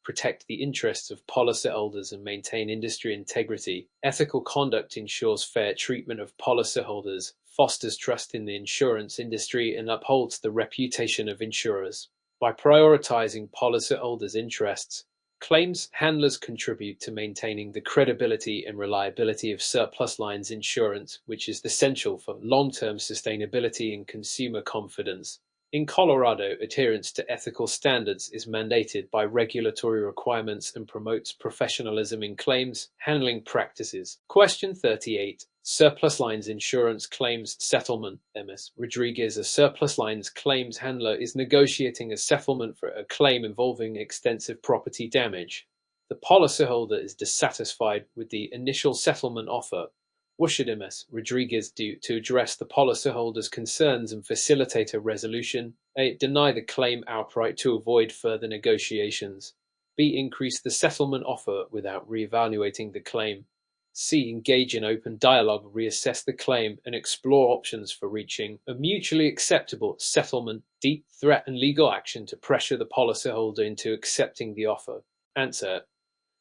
protect the interests of policyholders and maintain industry integrity. Ethical conduct ensures fair treatment of policyholders, fosters trust in the insurance industry, and upholds the reputation of insurers. By prioritizing policyholders' interests, claims handlers contribute to maintaining the credibility and reliability of surplus lines insurance, which is essential for long-term sustainability and consumer confidence. In Colorado, adherence to ethical standards is mandated by regulatory requirements and promotes professionalism in claims handling practices. Question 38. Surplus lines insurance claims settlement. MS Rodriguez, a surplus lines claims handler, is negotiating a settlement for a claim involving extensive property damage. The policyholder is dissatisfied with the initial settlement offer. What should MS Rodriguez do to address the policyholder's concerns and facilitate a resolution? A. Deny the claim outright to avoid further negotiations. B. Increase the settlement offer without reevaluating the claim. C. Engage in open dialogue, reassess the claim, and explore options for reaching a mutually acceptable settlement. D. Threaten legal action to pressure the policyholder into accepting the offer. Answer.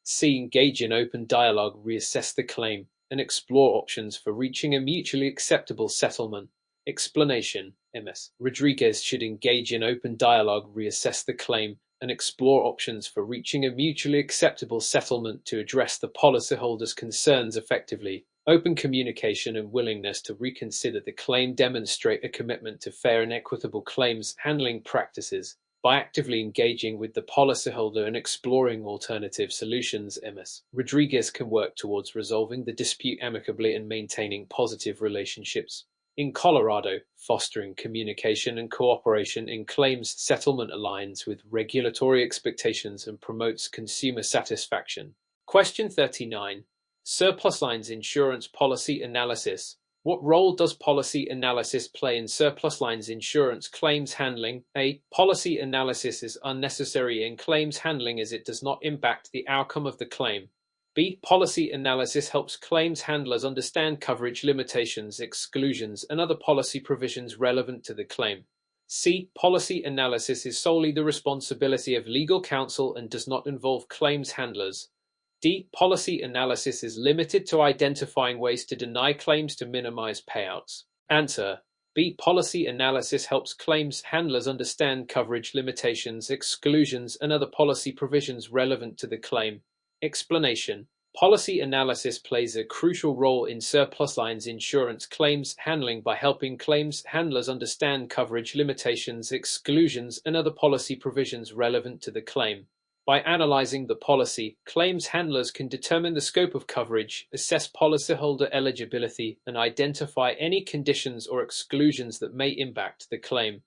C. Engage in open dialogue, reassess the claim, and explore options for reaching a mutually acceptable settlement. Explanation. MS Rodriguez should engage in open dialogue, reassess the claim, and explore options for reaching a mutually acceptable settlement to address the policyholder's concerns effectively. Open communication and willingness to reconsider the claim demonstrate a commitment to fair and equitable claims handling practices. By actively engaging with the policyholder and exploring alternative solutions, MS Rodriguez can work towards resolving the dispute amicably and maintaining positive relationships. In Colorado, fostering communication and cooperation in claims settlement aligns with regulatory expectations and promotes consumer satisfaction. Question 39. Surplus lines insurance policy analysis. What role does policy analysis play in surplus lines insurance claims handling? A. Policy analysis is unnecessary in claims handling as it does not impact the outcome of the claim. B. Policy analysis helps claims handlers understand coverage limitations, exclusions, and other policy provisions relevant to the claim. C. Policy analysis is solely the responsibility of legal counsel and does not involve claims handlers. D. Policy analysis is limited to identifying ways to deny claims to minimize payouts. Answer. B. Policy analysis helps claims handlers understand coverage limitations, exclusions, and other policy provisions relevant to the claim. Explanation. Policy analysis plays a crucial role in surplus lines insurance claims handling by helping claims handlers understand coverage limitations, exclusions, and other policy provisions relevant to the claim. By analyzing the policy, claims handlers can determine the scope of coverage, assess policyholder eligibility, and identify any conditions or exclusions that may impact the claim.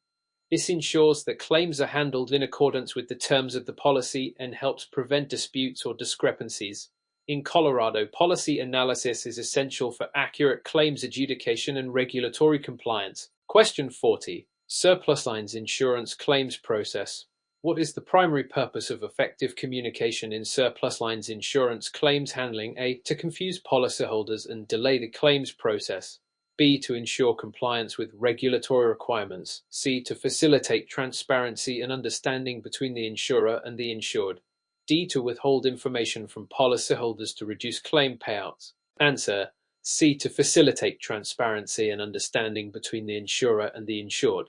This ensures that claims are handled in accordance with the terms of the policy and helps prevent disputes or discrepancies. In Colorado, policy analysis is essential for accurate claims adjudication and regulatory compliance. Question 40. Surplus lines insurance claims process. What is the primary purpose of effective communication in surplus lines insurance claims handling? A. To confuse policyholders and delay the claims process. B. To ensure compliance with regulatory requirements. C. To facilitate transparency and understanding between the insurer and the insured. D. To withhold information from policyholders to reduce claim payouts. Answer. C. To facilitate transparency and understanding between the insurer and the insured.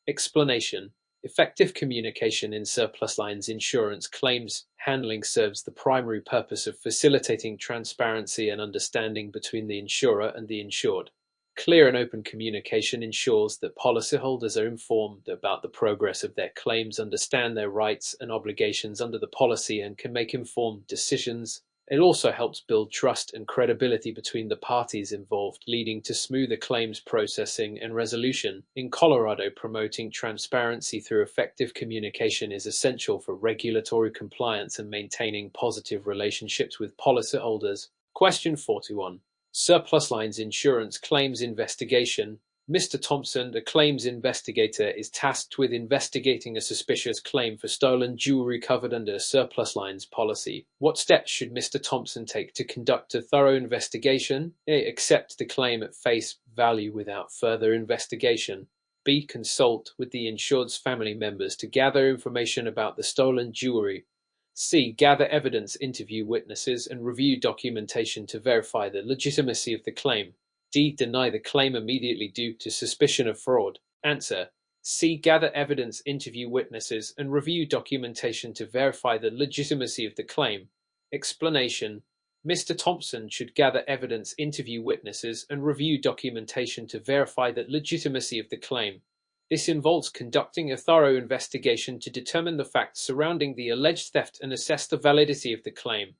Explanation. Effective communication in surplus lines insurance claims handling serves the primary purpose of facilitating transparency and understanding between the insurer and the insured. Clear and open communication ensures that policyholders are informed about the progress of their claims, understand their rights and obligations under the policy, and can make informed decisions. It also helps build trust and credibility between the parties involved, leading to smoother claims processing and resolution. In Colorado, promoting transparency through effective communication is essential for regulatory compliance and maintaining positive relationships with policyholders. Question 41. Surplus lines insurance claims investigation. Mr. Thompson, a claims investigator, is tasked with investigating a suspicious claim for stolen jewelry covered under a surplus lines policy. What steps should Mr. Thompson take to conduct a thorough investigation? A. Accept the claim at face value without further investigation. B. Consult with the insured's family members to gather information about the stolen jewelry. C. Gather evidence, interview witnesses, and review documentation to verify the legitimacy of the claim. D. Deny the claim immediately due to suspicion of fraud. Answer. C. Gather evidence, interview witnesses, and review documentation to verify the legitimacy of the claim. Explanation. Mr. Thompson should gather evidence, interview witnesses, and review documentation to verify the legitimacy of the claim. This involves conducting a thorough investigation to determine the facts surrounding the alleged theft and assess the validity of the claim.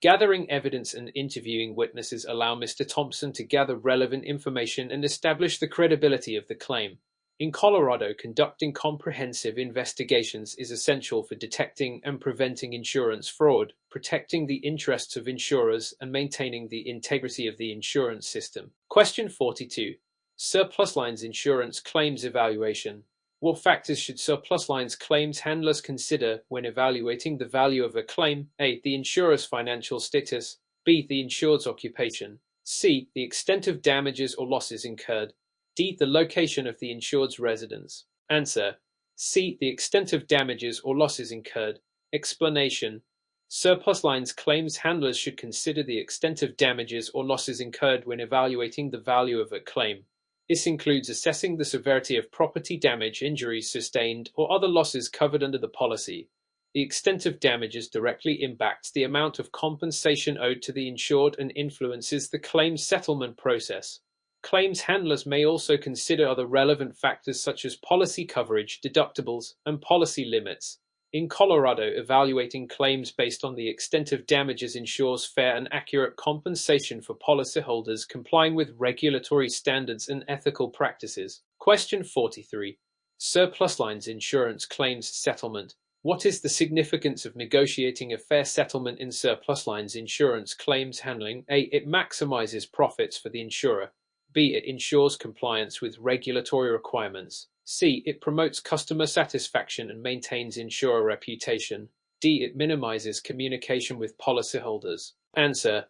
Gathering evidence and interviewing witnesses allow Mr. Thompson to gather relevant information and establish the credibility of the claim. In Colorado, conducting comprehensive investigations is essential for detecting and preventing insurance fraud, protecting the interests of insurers, and maintaining the integrity of the insurance system. Question 42. Surplus lines insurance claims evaluation. What factors should surplus lines claims handlers consider when evaluating the value of a claim? A. The insurer's financial status. B. The insured's occupation. C. The extent of damages or losses incurred. D. The location of the insured's residence. Answer: C. The extent of damages or losses incurred. Explanation: surplus lines claims handlers should consider the extent of damages or losses incurred when evaluating the value of a claim. This includes assessing the severity of property damage, injuries sustained, or other losses covered under the policy. The extent of damages directly impacts the amount of compensation owed to the insured and influences the claim settlement process. Claims handlers may also consider other relevant factors such as policy coverage, deductibles, and policy limits. In Colorado, evaluating claims based on the extent of damages ensures fair and accurate compensation for policyholders, complying with regulatory standards and ethical practices. Question 43. Surplus lines insurance claims settlement. What is the significance of negotiating a fair settlement in surplus lines insurance claims handling? A. It maximizes profits for the insurer. B. It ensures compliance with regulatory requirements. C. It promotes customer satisfaction and maintains insurer reputation. D. It minimizes communication with policyholders. Answer: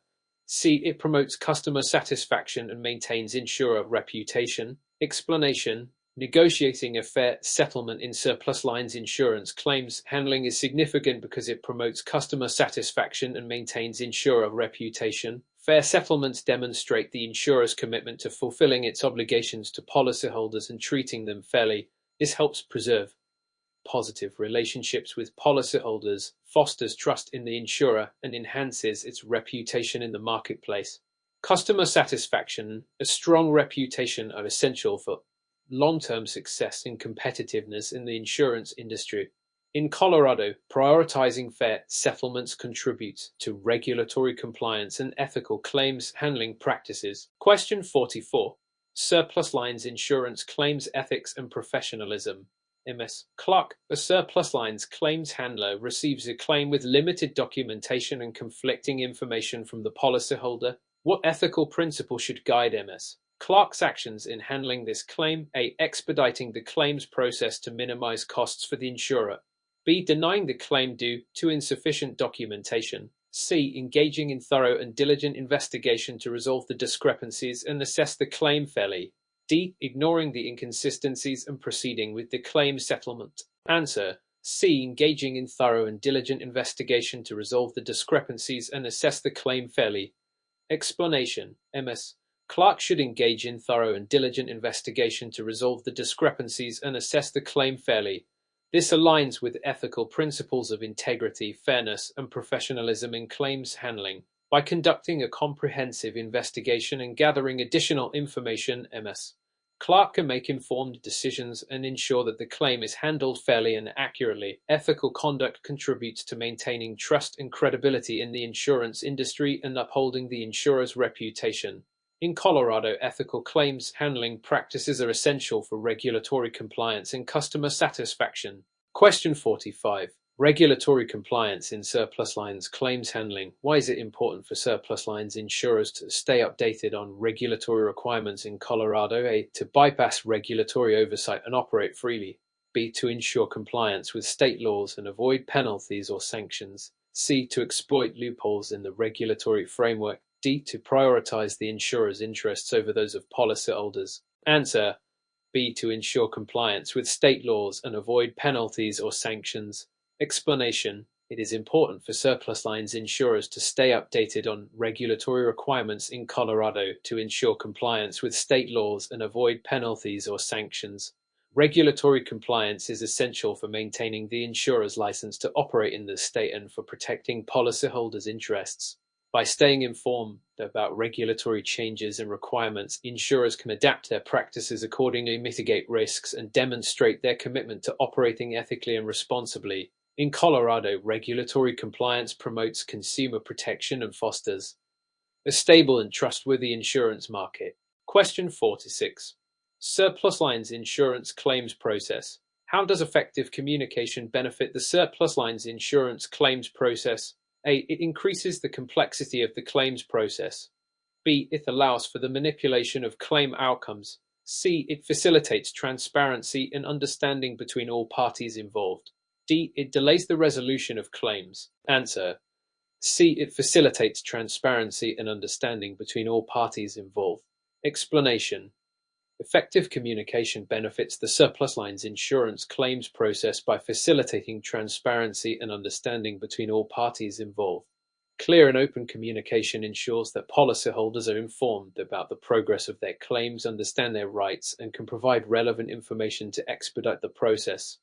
C. It promotes customer satisfaction and maintains insurer reputation. Explanation: negotiating a fair settlement in surplus lines insurance claims handling is significant because it promotes customer satisfaction and maintains insurer reputation. Fair settlements demonstrate the insurer's commitment to fulfilling its obligations to policyholders and treating them fairly. This helps preserve positive relationships with policyholders, fosters trust in the insurer, and enhances its reputation in the marketplace. Customer satisfaction and a strong reputation are essential for long-term success and competitiveness in the insurance industry. In Colorado, prioritizing fair settlements contributes to regulatory compliance and ethical claims handling practices. Question 44. Surplus lines insurance claims ethics and professionalism. MS Clark, a surplus lines claims handler, receives a claim with limited documentation and conflicting information from the policyholder. What ethical principle should guide MS Clark's actions in handling this claim? A. Expediting the claims process to minimize costs for the insurer. B. Denying the claim due to insufficient documentation. C. Engaging in thorough and diligent investigation to resolve the discrepancies and assess the claim fairly. D. Ignoring the inconsistencies and proceeding with the claim settlement. Answer: C. Engaging in thorough and diligent investigation to resolve the discrepancies and assess the claim fairly. Explanation: MS Clark should engage in thorough and diligent investigation to resolve the discrepancies and assess the claim fairly. This aligns with ethical principles of integrity, fairness, and professionalism in claims handling. By conducting a comprehensive investigation and gathering additional information, MS Clark can make informed decisions and ensure that the claim is handled fairly and accurately. Ethical conduct contributes to maintaining trust and credibility in the insurance industry and upholding the insurer's reputation. In Colorado, ethical claims handling practices are essential for regulatory compliance and customer satisfaction. Question 45. Regulatory compliance in surplus lines claims handling. Why is it important for surplus lines insurers to stay updated on regulatory requirements in Colorado? A. To bypass regulatory oversight and operate freely. B. To ensure compliance with state laws and avoid penalties or sanctions. C. To exploit loopholes in the regulatory framework. D. To prioritize the insurer's interests over those of policyholders. Answer: B. To ensure compliance with state laws and avoid penalties or sanctions. Explanation: it is important for surplus lines insurers to stay updated on regulatory requirements in Colorado to ensure compliance with state laws and avoid penalties or sanctions. Regulatory compliance is essential for maintaining the insurer's license to operate in the state and for protecting policyholders' interests. By staying informed about regulatory changes and requirements, insurers can adapt their practices accordingly, mitigate risks, and demonstrate their commitment to operating ethically and responsibly. In Colorado, regulatory compliance promotes consumer protection and fosters a stable and trustworthy insurance market. Question 46. Surplus lines insurance claims process. How does effective communication benefit the surplus lines insurance claims process? A. It increases the complexity of the claims process. B. It allows for the manipulation of claim outcomes. C. It facilitates transparency and understanding between all parties involved. D. It delays the resolution of claims. Answer: C. It facilitates transparency and understanding between all parties involved. Explanation: effective communication benefits the surplus lines insurance claims process by facilitating transparency and understanding between all parties involved. Clear and open communication ensures that policyholders are informed about the progress of their claims, understand their rights, and can provide relevant information to expedite the process.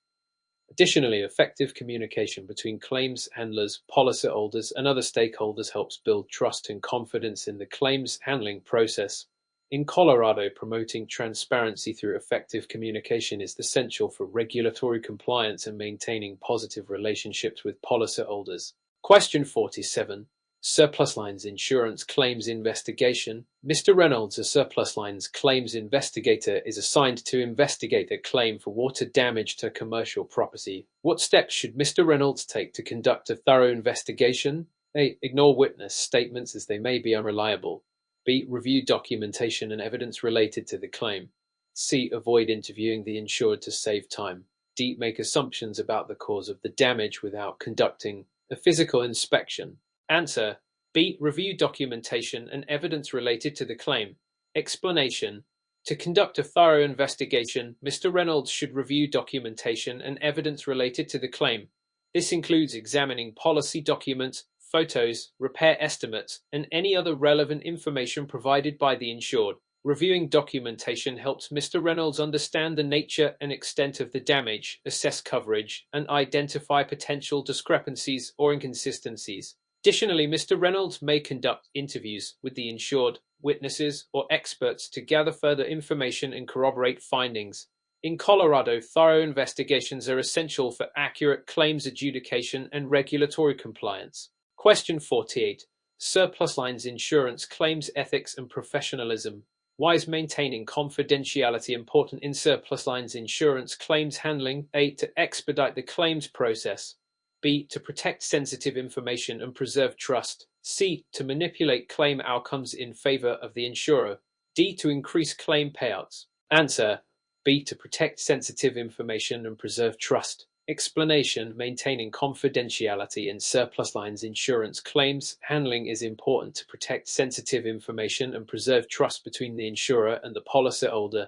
Additionally, effective communication between claims handlers, policyholders, and other stakeholders helps build trust and confidence in the claims handling process. In Colorado, promoting transparency through effective communication is essential for regulatory compliance and maintaining positive relationships with policyholders. Question 47. Surplus lines insurance claims investigation. Mr. Reynolds, a surplus lines claims investigator, is assigned to investigate a claim for water damage to commercial property. What steps should Mr. Reynolds take to conduct a thorough investigation? A. Ignore witness statements as they may be unreliable. B. Review documentation and evidence related to the claim. C. Avoid interviewing the insured to save time. D. Make assumptions about the cause of the damage without conducting a physical inspection. Answer: B. Review documentation and evidence related to the claim. Explanation: to conduct a thorough investigation, Mr. Reynolds should review documentation and evidence related to the claim. This includes examining policy documents, photos, repair estimates, and any other relevant information provided by the insured. Reviewing documentation helps Mr. Reynolds understand the nature and extent of the damage, assess coverage, and identify potential discrepancies or inconsistencies. Additionally, Mr. Reynolds may conduct interviews with the insured, witnesses, or experts to gather further information and corroborate findings. In Colorado, thorough investigations are essential for accurate claims adjudication and regulatory compliance. Question 48. Surplus lines insurance claims ethics and professionalism. Why is maintaining confidentiality important in surplus lines insurance claims handling? A. To expedite the claims process. B. To protect sensitive information and preserve trust. C. To manipulate claim outcomes in favor of the insurer. D. To increase claim payouts. Answer: B. To protect sensitive information and preserve trust. Explanation: maintaining confidentiality in surplus lines insurance claims handling is important to protect sensitive information and preserve trust between the insurer and the policyholder.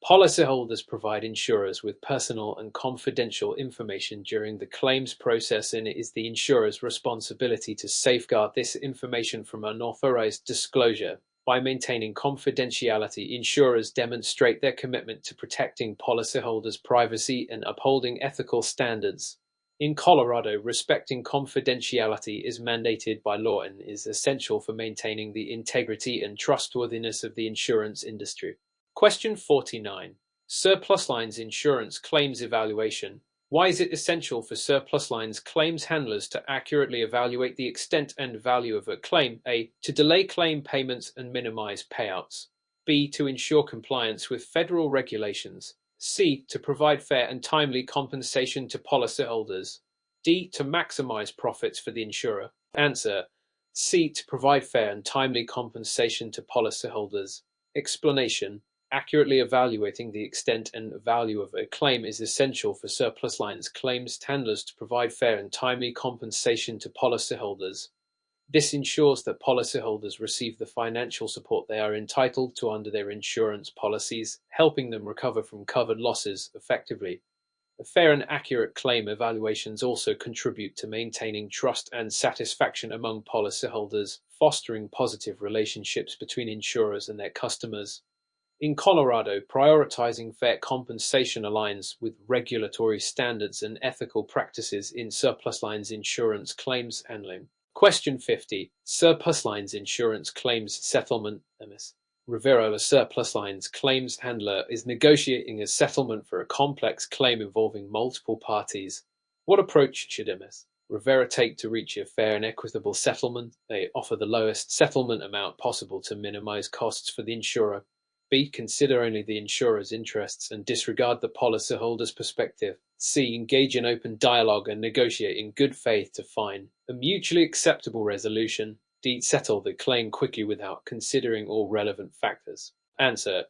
Policyholders provide insurers with personal and confidential information during the claims process, and it is the insurer's responsibility to safeguard this information from unauthorized disclosure. By maintaining confidentiality, insurers demonstrate their commitment to protecting policyholders' privacy and upholding ethical standards. In Colorado, respecting confidentiality is mandated by law and is essential for maintaining the integrity and trustworthiness of the insurance industry. Question 49. Surplus lines insurance claims evaluation. Why is it essential for surplus lines claims handlers to accurately evaluate the extent and value of a claim? A. To delay claim payments and minimize payouts. B. To ensure compliance with federal regulations. C. To provide fair and timely compensation to policyholders. D. To maximize profits for the insurer. Answer: C. To provide fair and timely compensation to policyholders. Explanation: accurately evaluating the extent and value of a claim is essential for surplus lines claims handlers to provide fair and timely compensation to policyholders. This ensures that policyholders receive the financial support they are entitled to under their insurance policies, helping them recover from covered losses effectively. The fair and accurate claim evaluations also contribute to maintaining trust and satisfaction among policyholders, fostering positive relationships between insurers and their customers. In Colorado, prioritizing fair compensation aligns with regulatory standards and ethical practices in surplus lines insurance claims handling. Question 50. Surplus lines insurance claims settlement. MS. Rivera, a surplus lines claims handler, is negotiating a settlement for a complex claim involving multiple parties. What approach should MS. Rivera take to reach a fair and equitable settlement? They offer the lowest settlement amount possible to minimize costs for the insurer. B. Consider only the insurer's interests and disregard the policyholder's perspective. C. Engage in open dialogue and negotiate in good faith to find a mutually acceptable resolution. D. Settle the claim quickly without considering all relevant factors. Answer.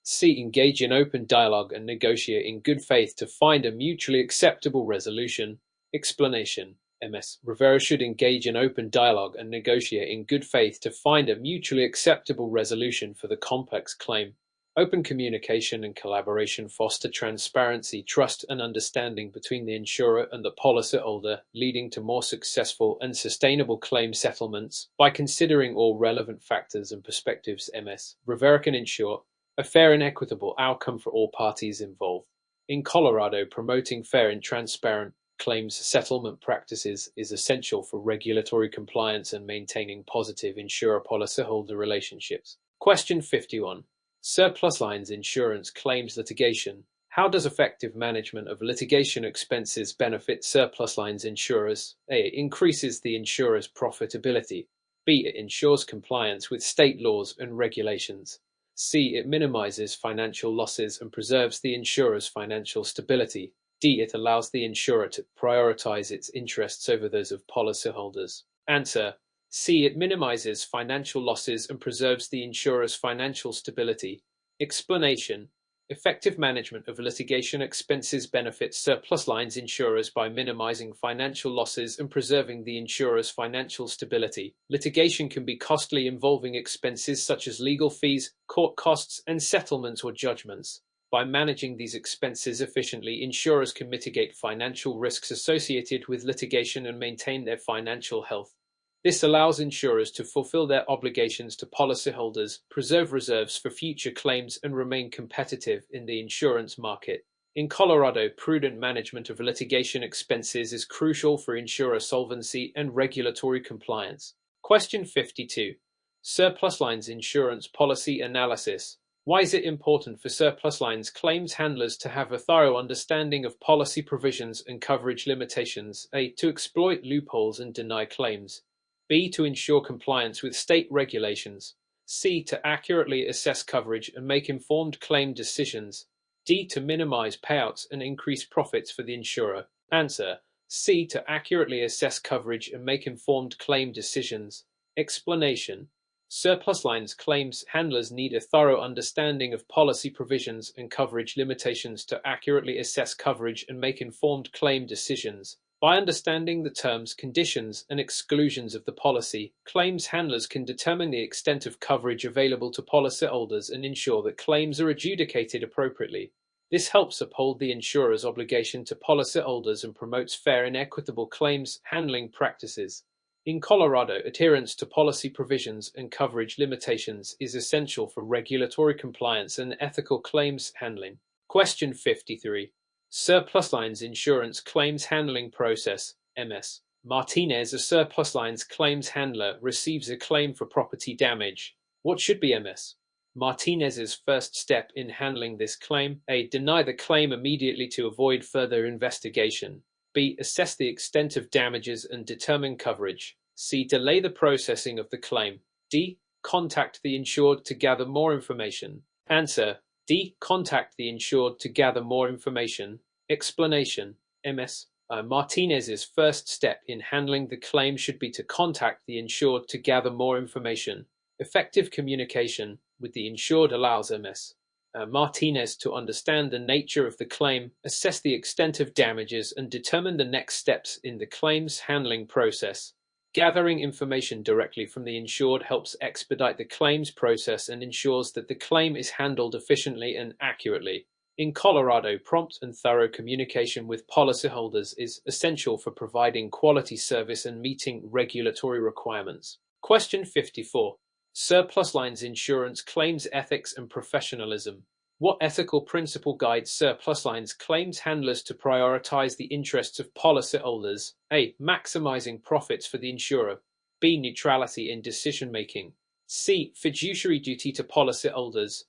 C. Engage in open dialogue and negotiate in good faith to find a mutually acceptable resolution. Explanation. MS. Rivera should engage in open dialogue and negotiate in good faith to find a mutually acceptable resolution for the complex claim. Open communication and collaboration foster transparency, trust, and understanding between the insurer and the policyholder, leading to more successful and sustainable claim settlements. By considering all relevant factors and perspectives, MS. Rivera can ensure a fair and equitable outcome for all parties involved. In Colorado, promoting fair and transparent claims settlement practices is essential for regulatory compliance and maintaining positive insurer-policyholder relationships. Question 51. Surplus lines insurance claims litigation. How does effective management of litigation expenses benefit surplus lines insurers? A. It increases the insurer's profitability. B. It ensures compliance with state laws and regulations. C. It minimizes financial losses and preserves the insurer's financial stability. D. It allows the insurer to prioritize its interests over those of policyholders. Answer. C. It minimizes financial losses and preserves the insurer's financial stability. Explanation. Effective management of litigation expenses benefits surplus lines insurers by minimizing financial losses and preserving the insurer's financial stability. Litigation can be costly, involving expenses such as legal fees, court costs, and settlements or judgments. By managing these expenses efficiently, insurers can mitigate financial risks associated with litigation and maintain their financial health. This allows insurers to fulfill their obligations to policyholders, preserve reserves for future claims, and remain competitive in the insurance market. In Colorado, prudent management of litigation expenses is crucial for insurer solvency and regulatory compliance. Question 52. Surplus lines insurance policy analysis. Why is it important for surplus lines claims handlers to have a thorough understanding of policy provisions and coverage limitations? A. To exploit loopholes and deny claims. B. To ensure compliance with state regulations. C. To accurately assess coverage and make informed claim decisions. D. To minimize payouts and increase profits for the insurer. Answer. C. To accurately assess coverage and make informed claim decisions. Explanation. Surplus lines claims handlers need a thorough understanding of policy provisions and coverage limitations to accurately assess coverage and make informed claim decisions. By understanding the terms, conditions, and exclusions of the policy, claims handlers can determine the extent of coverage available to policyholders and ensure that claims are adjudicated appropriately. This helps uphold the insurer's obligation to policyholders and promotes fair and equitable claims handling practices. In Colorado, adherence to policy provisions and coverage limitations is essential for regulatory compliance and ethical claims handling. Question 53. Surplus lines insurance claims handling process. MS. Martinez, a surplus lines claims handler, receives a claim for property damage. What should be MS? Martinez's first step in handling this claim. A. Deny the claim immediately to avoid further investigation. B. Assess the extent of damages and determine coverage. C. Delay the processing of the claim. D. Contact the insured to gather more information. Answer. D. Contact the insured to gather more information. Explanation. MS. Martinez's first step in handling the claim should be to contact the insured to gather more information. Effective communication with the insured allows MS. Martinez to understand the nature of the claim, assess the extent of damages, and determine the next steps in the claims handling process. Gathering information directly from the insured helps expedite the claims process and ensures that the claim is handled efficiently and accurately. In Colorado, prompt and thorough communication with policyholders is essential for providing quality service and meeting regulatory requirements. Question 54. Surplus lines insurance claims ethics and professionalism. What ethical principle guides surplus lines claims handlers to prioritize the interests of policyholders? A. Maximizing profits for the insurer. B. Neutrality in decision-making. C. Fiduciary duty to policyholders.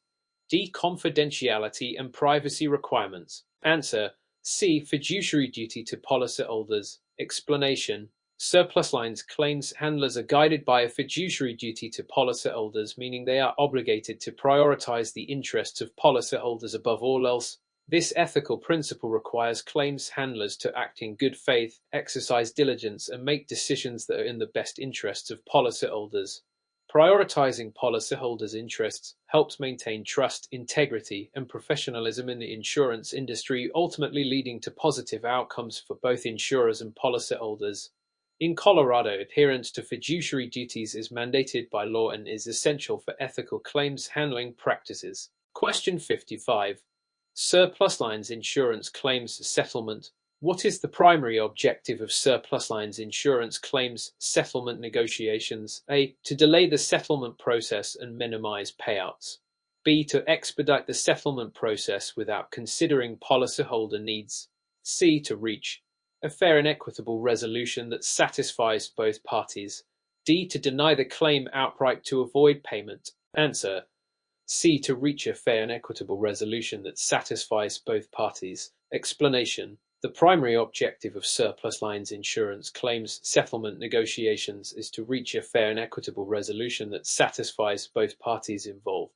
D. Confidentiality and privacy requirements. Answer. C. Fiduciary duty to policyholders. Explanation. Surplus lines claims handlers are guided by a fiduciary duty to policyholders, meaning they are obligated to prioritize the interests of policyholders above all else. This ethical principle requires claims handlers to act in good faith, exercise diligence, and make decisions that are in the best interests of policyholders. Prioritizing policyholders' interests helps maintain trust, integrity, and professionalism in the insurance industry, ultimately leading to positive outcomes for both insurers and policyholders. In Colorado, adherence to fiduciary duties is mandated by law and is essential for ethical claims handling practices. Question 55. Surplus lines insurance claims settlement. What is the primary objective of surplus lines insurance claims settlement negotiations? A. To delay the settlement process and minimize payouts. B. To expedite the settlement process without considering policyholder needs. C. To reach a fair and equitable resolution that satisfies both parties. D. To deny the claim outright to avoid payment. Answer: C. To reach a fair and equitable resolution that satisfies both parties. Explanation: the primary objective of surplus lines insurance claims settlement negotiations is to reach a fair and equitable resolution that satisfies both parties involved,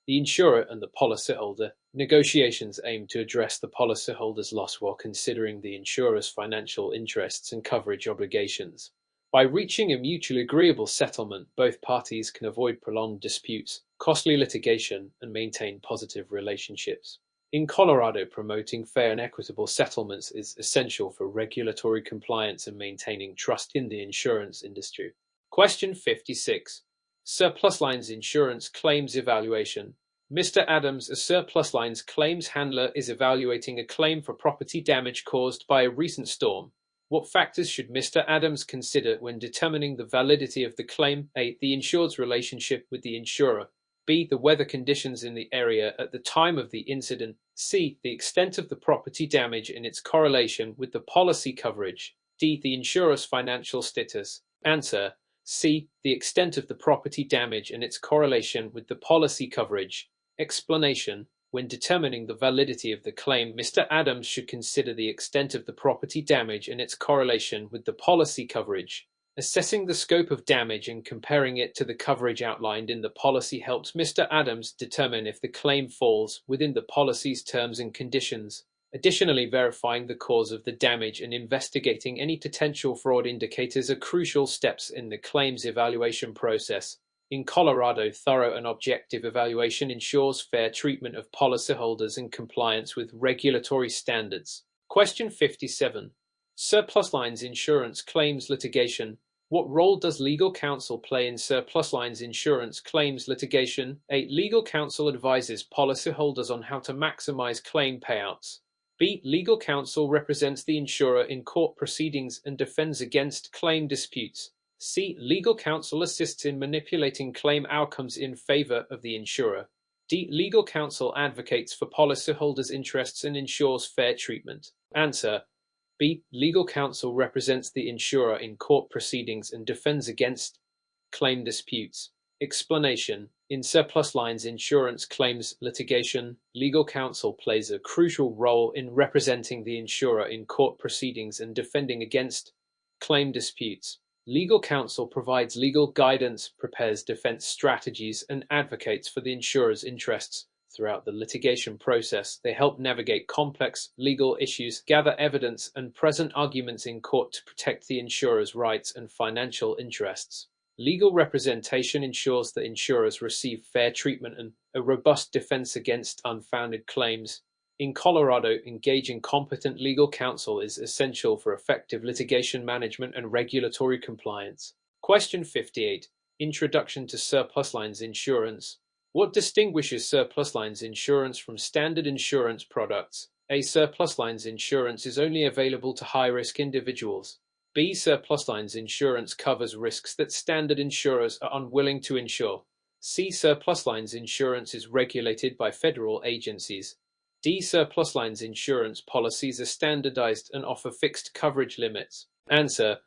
the insurer and the policyholder. Negotiations aim to address the policyholder's loss while considering the insurer's financial interests and coverage obligations. By reaching a mutually agreeable settlement, both parties can avoid prolonged disputes, costly litigation, and maintain positive relationships. In Colorado, promoting fair and equitable settlements is essential for regulatory compliance and maintaining trust in the insurance industry. Question 56. Surplus lines insurance claims evaluation. Mr. Adams, a surplus lines claims handler, is evaluating a claim for property damage caused by a recent storm. What factors should Mr. Adams consider when determining the validity of the claim? A. The insured's relationship with the insurer. B. The weather conditions in the area at the time of the incident. C. The extent of the property damage and its correlation with the policy coverage. D. The insurer's financial status. Answer: C. The extent of the property damage and its correlation with the policy coverage. Explanation: when determining the validity of the claim, Mr. Adams should consider the extent of the property damage and its correlation with the policy coverage. Assessing the scope of damage and comparing it to the coverage outlined in the policy helps Mr. Adams determine if the claim falls within the policy's terms and conditions. Additionally, verifying the cause of the damage and investigating any potential fraud indicators are crucial steps in the claims evaluation process. In Colorado, thorough and objective evaluation ensures fair treatment of policyholders and compliance with regulatory standards. Question 57. Surplus lines insurance claims litigation. What role does legal counsel play in surplus lines insurance claims litigation? A. Legal counsel advises policyholders on how to maximize claim payouts. B. Legal counsel represents the insurer in court proceedings and defends against claim disputes. C. Legal counsel assists in manipulating claim outcomes in favor of the insurer. D. Legal counsel advocates for policyholders' interests and ensures fair treatment. Answer: B. Legal counsel represents the insurer in court proceedings and defends against claim disputes. Explanation: in surplus lines insurance claims litigation, legal counsel plays a crucial role in representing the insurer in court proceedings and defending against claim disputes. Legal counsel provides legal guidance, prepares defense strategies, and advocates for the insurer's interests. Throughout the litigation process, they help navigate complex legal issues, gather evidence, and present arguments in court to protect the insurer's rights and financial interests. Legal representation ensures that insurers receive fair treatment and a robust defense against unfounded claims. In Colorado, engaging competent legal counsel is essential for effective litigation management and regulatory compliance. Question 58. Introduction to surplus lines insurance. What distinguishes surplus lines insurance from standard insurance products? A. Surplus lines insurance is only available to high-risk individuals. B. Surplus lines insurance covers risks that standard insurers are unwilling to insure. C. Surplus lines insurance is regulated by federal agencies. D. Surplus lines insurance policies are standardized and offer fixed coverage limits. Answer: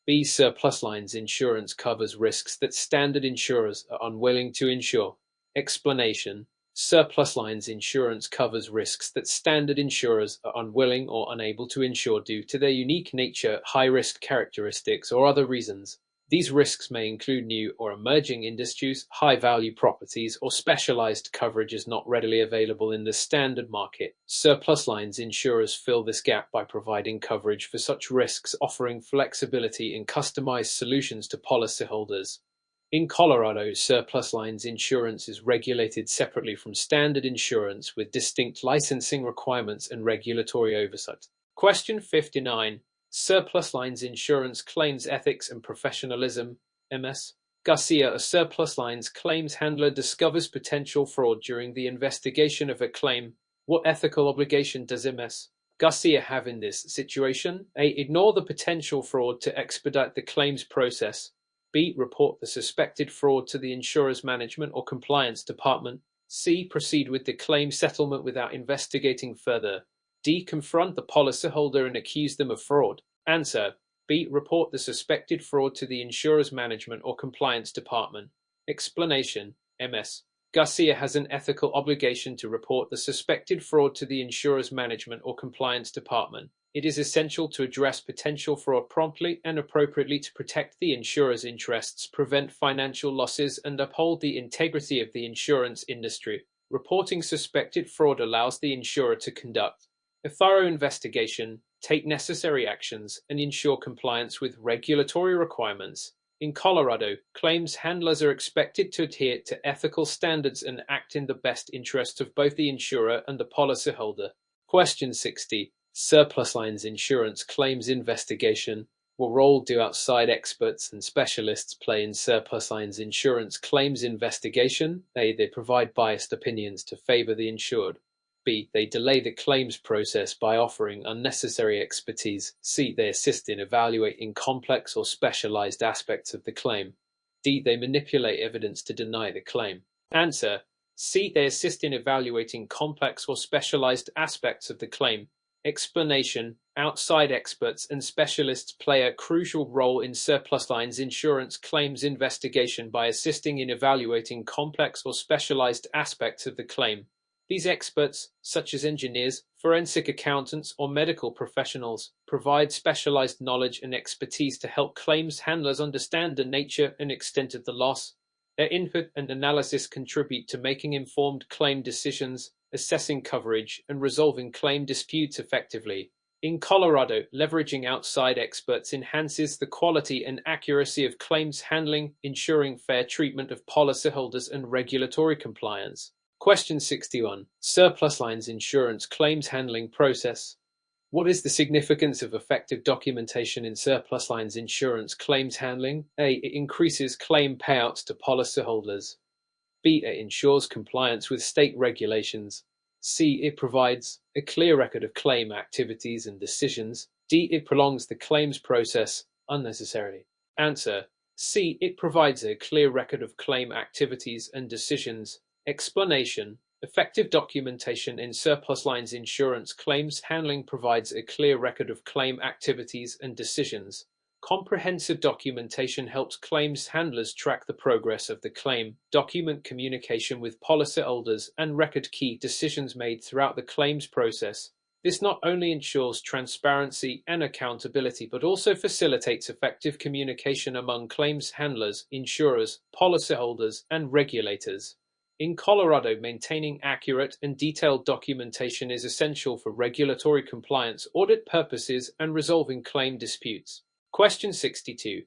B. Surplus lines insurance covers risks that standard insurers are unwilling to insure. Explanation: Surplus lines insurance covers risks that standard insurers are unwilling or unable to insure due to their unique nature, high-risk characteristics, or other reasons. These risks may include new or emerging industries, high-value properties, or specialized coverages not readily available in the standard market. Surplus lines insurers fill this gap by providing coverage for such risks, offering flexibility and customized solutions to policyholders. In Colorado, surplus lines insurance is regulated separately from standard insurance with distinct licensing requirements and regulatory oversight. Question 59. Surplus lines insurance claims ethics and professionalism. MS. Garcia, a surplus lines claims handler, discovers potential fraud during the investigation of a claim. What ethical obligation does MS. Garcia have in this situation? A. Ignore the potential fraud to expedite the claims process. B. Report the suspected fraud to the insurer's management or compliance department. C. Proceed with the claim settlement without investigating further. D. Confront the policyholder and accuse them of fraud. Answer. B. Report the suspected fraud to the insurer's management or compliance department. Explanation. MS. Garcia has an ethical obligation to report the suspected fraud to the insurer's management or compliance department. It is essential to address potential fraud promptly and appropriately to protect the insurer's interests, prevent financial losses, and uphold the integrity of the insurance industry. Reporting suspected fraud allows the insurer to conduct a thorough investigation, take necessary actions, and ensure compliance with regulatory requirements. In Colorado, claims handlers are expected to adhere to ethical standards and act in the best interests of both the insurer and the policyholder. Question 60. Surplus lines insurance claims investigation. What role do outside experts and specialists play in surplus lines insurance claims investigation? A. They provide biased opinions to favor the insured. B. They delay the claims process by offering unnecessary expertise. C. They assist in evaluating complex or specialized aspects of the claim. D. They manipulate evidence to deny the claim. Answer. C. They assist in evaluating complex or specialized aspects of the claim. Explanation. Outside experts and specialists play a crucial role in surplus lines insurance claims investigation by assisting in evaluating complex or specialized aspects of the claim. These experts, such as engineers, forensic accountants, or medical professionals, provide specialized knowledge and expertise to help claims handlers understand the nature and extent of the loss. Their input and analysis contribute to making informed claim decisions, assessing coverage, and resolving claim disputes effectively. In Colorado, leveraging outside experts enhances the quality and accuracy of claims handling, ensuring fair treatment of policyholders and regulatory compliance. Question 61. Surplus lines insurance claims handling process. What is the significance of effective documentation in surplus lines insurance claims handling? A. It increases claim payouts to policyholders. B. It ensures compliance with state regulations. C. It provides a clear record of claim activities and decisions. D. It prolongs the claims process unnecessarily. Answer. C. It provides a clear record of claim activities and decisions. Explanation. Effective documentation in surplus lines insurance claims handling provides a clear record of claim activities and decisions. Comprehensive documentation helps claims handlers track the progress of the claim, document communication with policyholders, and record key decisions made throughout the claims process. This not only ensures transparency and accountability, but also facilitates effective communication among claims handlers, insurers, policyholders, and regulators. In Colorado, maintaining accurate and detailed documentation is essential for regulatory compliance, audit purposes, and resolving claim disputes. Question 62.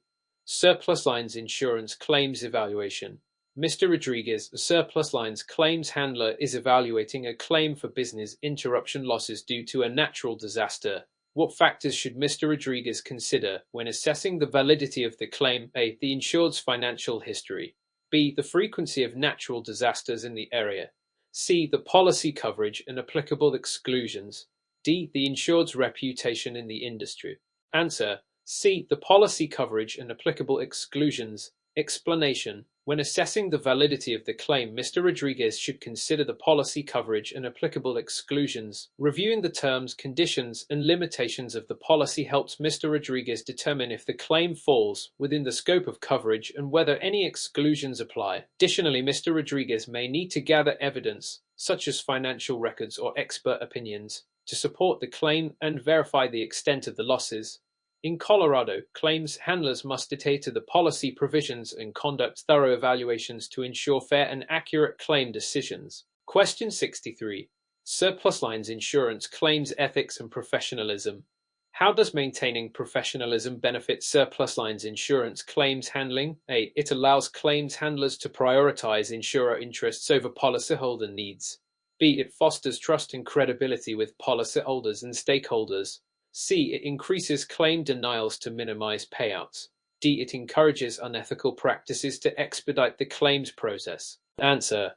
Surplus lines insurance claims evaluation. Mr. Rodriguez, a surplus lines claims handler, is evaluating a claim for business interruption losses due to a natural disaster. What factors should Mr. Rodriguez consider when assessing the validity of the claim? A. The insured's financial history. B. The frequency of natural disasters in the area. C. The policy coverage and applicable exclusions. D. The insured's reputation in the industry. Answer. C. The policy coverage and applicable exclusions. Explanation. When assessing the validity of the claim, Mr. Rodriguez should consider the policy coverage and applicable exclusions. Reviewing the terms, conditions, and limitations of the policy helps Mr. Rodriguez determine if the claim falls within the scope of coverage and whether any exclusions apply. Additionally, Mr. Rodriguez may need to gather evidence, such as financial records or expert opinions, to support the claim and verify the extent of the losses. In Colorado, claims handlers must adhere to the policy provisions and conduct thorough evaluations to ensure fair and accurate claim decisions. Question 63. Surplus lines insurance claims ethics and professionalism. How does maintaining professionalism benefit surplus lines insurance claims handling? A. It allows claims handlers to prioritize insurer interests over policyholder needs. B. It fosters trust and credibility with policyholders and stakeholders. C. It increases claim denials to minimize payouts. D. It encourages unethical practices to expedite the claims process. Answer.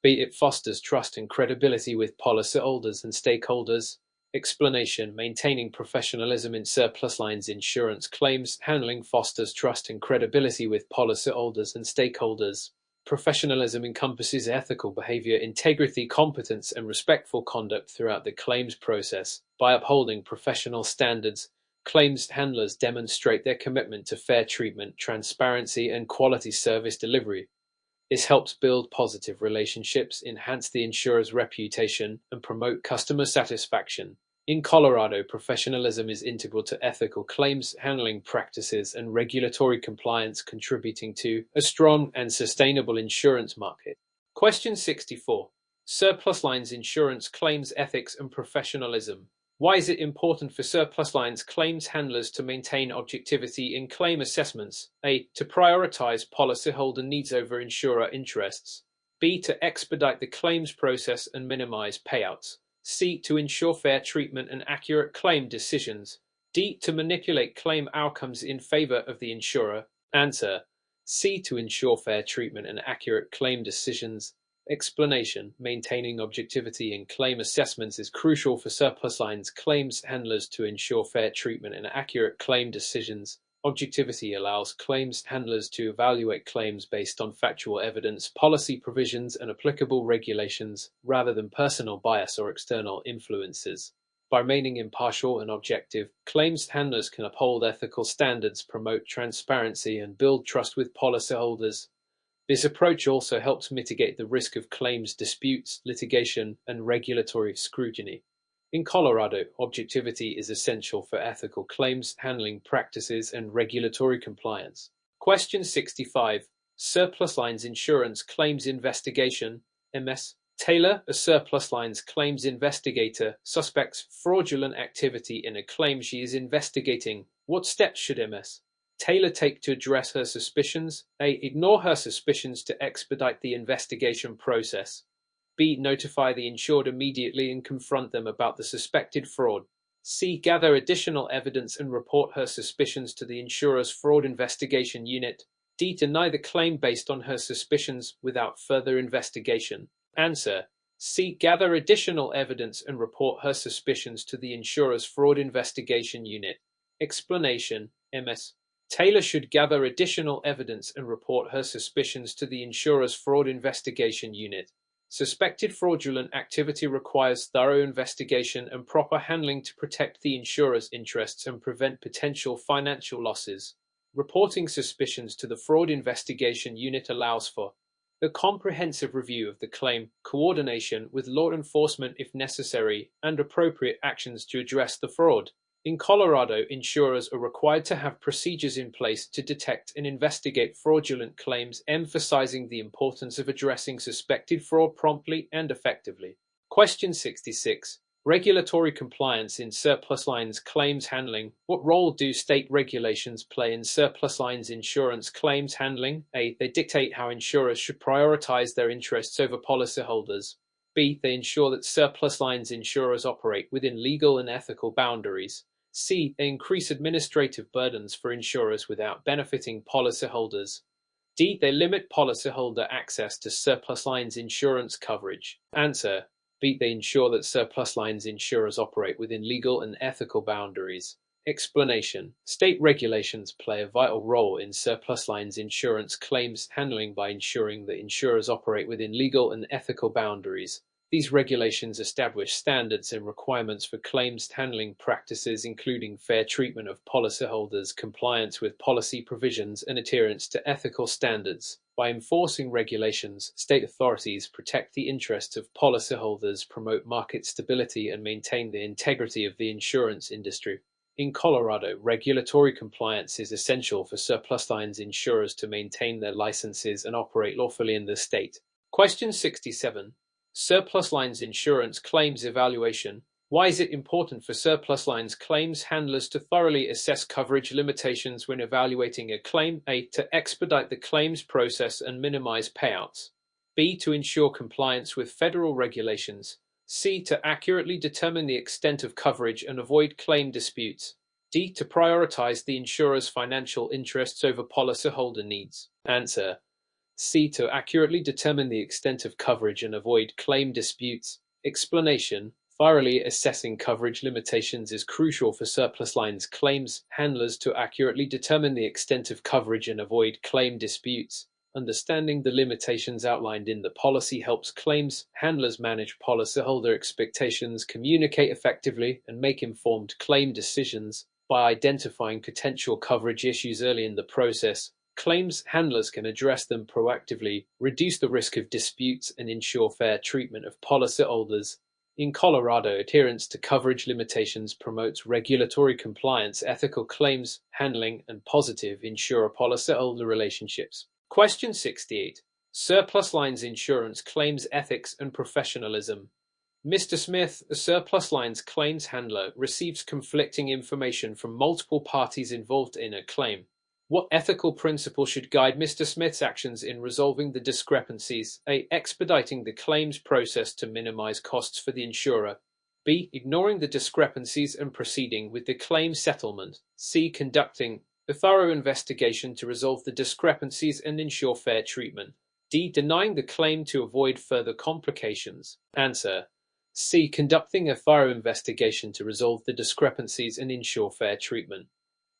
B. It fosters trust and credibility with policyholders and stakeholders. Explanation. Maintaining professionalism in surplus lines insurance claims handling fosters trust and credibility with policyholders and stakeholders. Professionalism encompasses ethical behavior, integrity, competence, and respectful conduct throughout the claims process. By upholding professional standards, claims handlers demonstrate their commitment to fair treatment, transparency, and quality service delivery. This helps build positive relationships, enhance the insurer's reputation, and promote customer satisfaction. In Colorado, professionalism is integral to ethical claims handling practices and regulatory compliance, contributing to a strong and sustainable insurance market. Question 64. Surplus lines insurance claims ethics and professionalism. Why is it important for surplus lines claims handlers to maintain objectivity in claim assessments? A. To prioritize policyholder needs over insurer interests. B. To expedite the claims process and minimize payouts. C. To ensure fair treatment and accurate claim decisions. D. To manipulate claim outcomes in favor of the insurer. Answer. C. To ensure fair treatment and accurate claim decisions. Explanation. Maintaining objectivity in claim assessments is crucial for surplus lines claims handlers to ensure fair treatment and accurate claim decisions. Objectivity allows claims handlers to evaluate claims based on factual evidence, policy provisions, and applicable regulations, rather than personal bias or external influences. By remaining impartial and objective, claims handlers can uphold ethical standards, promote transparency, and build trust with policyholders. This approach also helps mitigate the risk of claims disputes, litigation, and regulatory scrutiny. In Colorado, objectivity is essential for ethical claims handling practices and regulatory compliance. Question 65. Surplus lines insurance claims investigation. MS. Taylor, a surplus lines claims investigator, suspects fraudulent activity in a claim she is investigating. What steps should MS. Taylor take to address her suspicions? A. Ignore her suspicions to expedite the investigation process. B. Notify the insured immediately and confront them about the suspected fraud. C. Gather additional evidence and report her suspicions to the insurer's fraud investigation unit. D. Deny the claim based on her suspicions without further investigation. Answer. C. Gather additional evidence and report her suspicions to the insurer's fraud investigation unit. Explanation. MS. Taylor should gather additional evidence and report her suspicions to the insurer's fraud investigation unit. Suspected fraudulent activity requires thorough investigation and proper handling to protect the insurer's interests and prevent potential financial losses. Reporting suspicions to the fraud investigation unit allows for a comprehensive review of the claim, coordination with law enforcement if necessary, and appropriate actions to address the fraud. In Colorado, insurers are required to have procedures in place to detect and investigate fraudulent claims, emphasizing the importance of addressing suspected fraud promptly and effectively. Question 66. Regulatory compliance in surplus lines claims handling. What role do state regulations play in surplus lines insurance claims handling? A. They dictate how insurers should prioritize their interests over policyholders. B. They ensure that surplus lines insurers operate within legal and ethical boundaries. C. They increase administrative burdens for insurers without benefiting policyholders. D. They limit policyholder access to surplus lines insurance coverage. Answer. B. They ensure that surplus lines insurers operate within legal and ethical boundaries. Explanation. State regulations play a vital role in surplus lines insurance claims handling by ensuring that insurers operate within legal and ethical boundaries. These regulations establish standards and requirements for claims handling practices, including fair treatment of policyholders, compliance with policy provisions, and adherence to ethical standards. By enforcing regulations, state authorities protect the interests of policyholders, promote market stability, and maintain the integrity of the insurance industry. In Colorado, regulatory compliance is essential for surplus lines insurers to maintain their licenses and operate lawfully in the state. Question 67. Surplus lines insurance claims evaluation. Why is it important for surplus lines claims handlers to thoroughly assess coverage limitations when evaluating a claim? A. To expedite the claims process and minimize payouts. B. To ensure compliance with federal regulations. C. To accurately determine the extent of coverage and avoid claim disputes. D. To prioritize the insurer's financial interests over policyholder needs. Answer. C. To accurately determine the extent of coverage and avoid claim disputes. Explanation. Thoroughly assessing coverage limitations is crucial for surplus lines claims handlers to accurately determine the extent of coverage and avoid claim disputes. Understanding the limitations outlined in the policy helps claims handlers manage policyholder expectations, communicate effectively, and make informed claim decisions. By identifying potential coverage issues early in the process, claims handlers can address them proactively, reduce the risk of disputes, and ensure fair treatment of policyholders. In Colorado, adherence to coverage limitations promotes regulatory compliance, ethical claims handling, and positive insurer-policyholder relationships. Question 68. Surplus lines insurance claims ethics and professionalism. Mr. Smith, a surplus lines claims handler, receives conflicting information from multiple parties involved in a claim. What ethical principle should guide Mr. Smith's actions in resolving the discrepancies? A. Expediting the claims process to minimize costs for the insurer. B. Ignoring the discrepancies and proceeding with the claim settlement. C. Conducting a thorough investigation to resolve the discrepancies and ensure fair treatment. D. Denying the claim to avoid further complications. Answer. C. Conducting a thorough investigation to resolve the discrepancies and ensure fair treatment.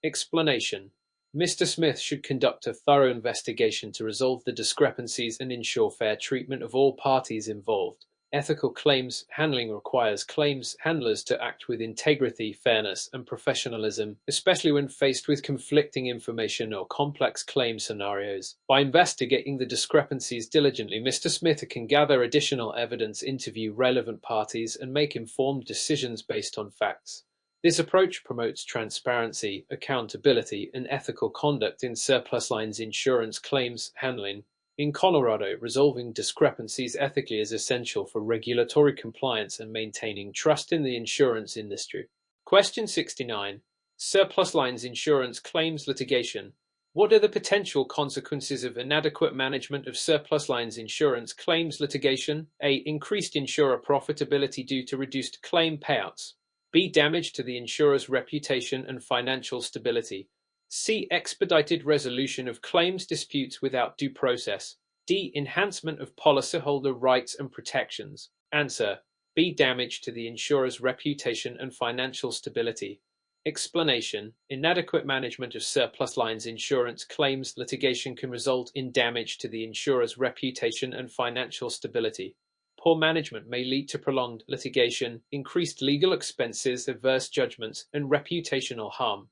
Explanation. Mr. Smith should conduct a thorough investigation to resolve the discrepancies and ensure fair treatment of all parties involved. Ethical claims handling requires claims handlers to act with integrity, fairness, and professionalism, especially when faced with conflicting information or complex claim scenarios. By investigating the discrepancies diligently, Mr. Smith can gather additional evidence, interview relevant parties, and make informed decisions based on facts. This approach promotes transparency, accountability, and ethical conduct in surplus lines insurance claims handling. In Colorado, resolving discrepancies ethically is essential for regulatory compliance and maintaining trust in the insurance industry. Question 69. Surplus lines insurance claims litigation. What are the potential consequences of inadequate management of surplus lines insurance claims litigation? A. Increased insurer profitability due to reduced claim payouts. B. Damage to the insurer's reputation and financial stability. C. Expedited resolution of claims disputes without due process. D. Enhancement of policyholder rights and protections. Answer. B. Damage to the insurer's reputation and financial stability. Explanation. Inadequate management of surplus lines insurance claims litigation can result in damage to the insurer's reputation and financial stability. Poor management may lead to prolonged litigation, increased legal expenses, adverse judgments, and reputational harm.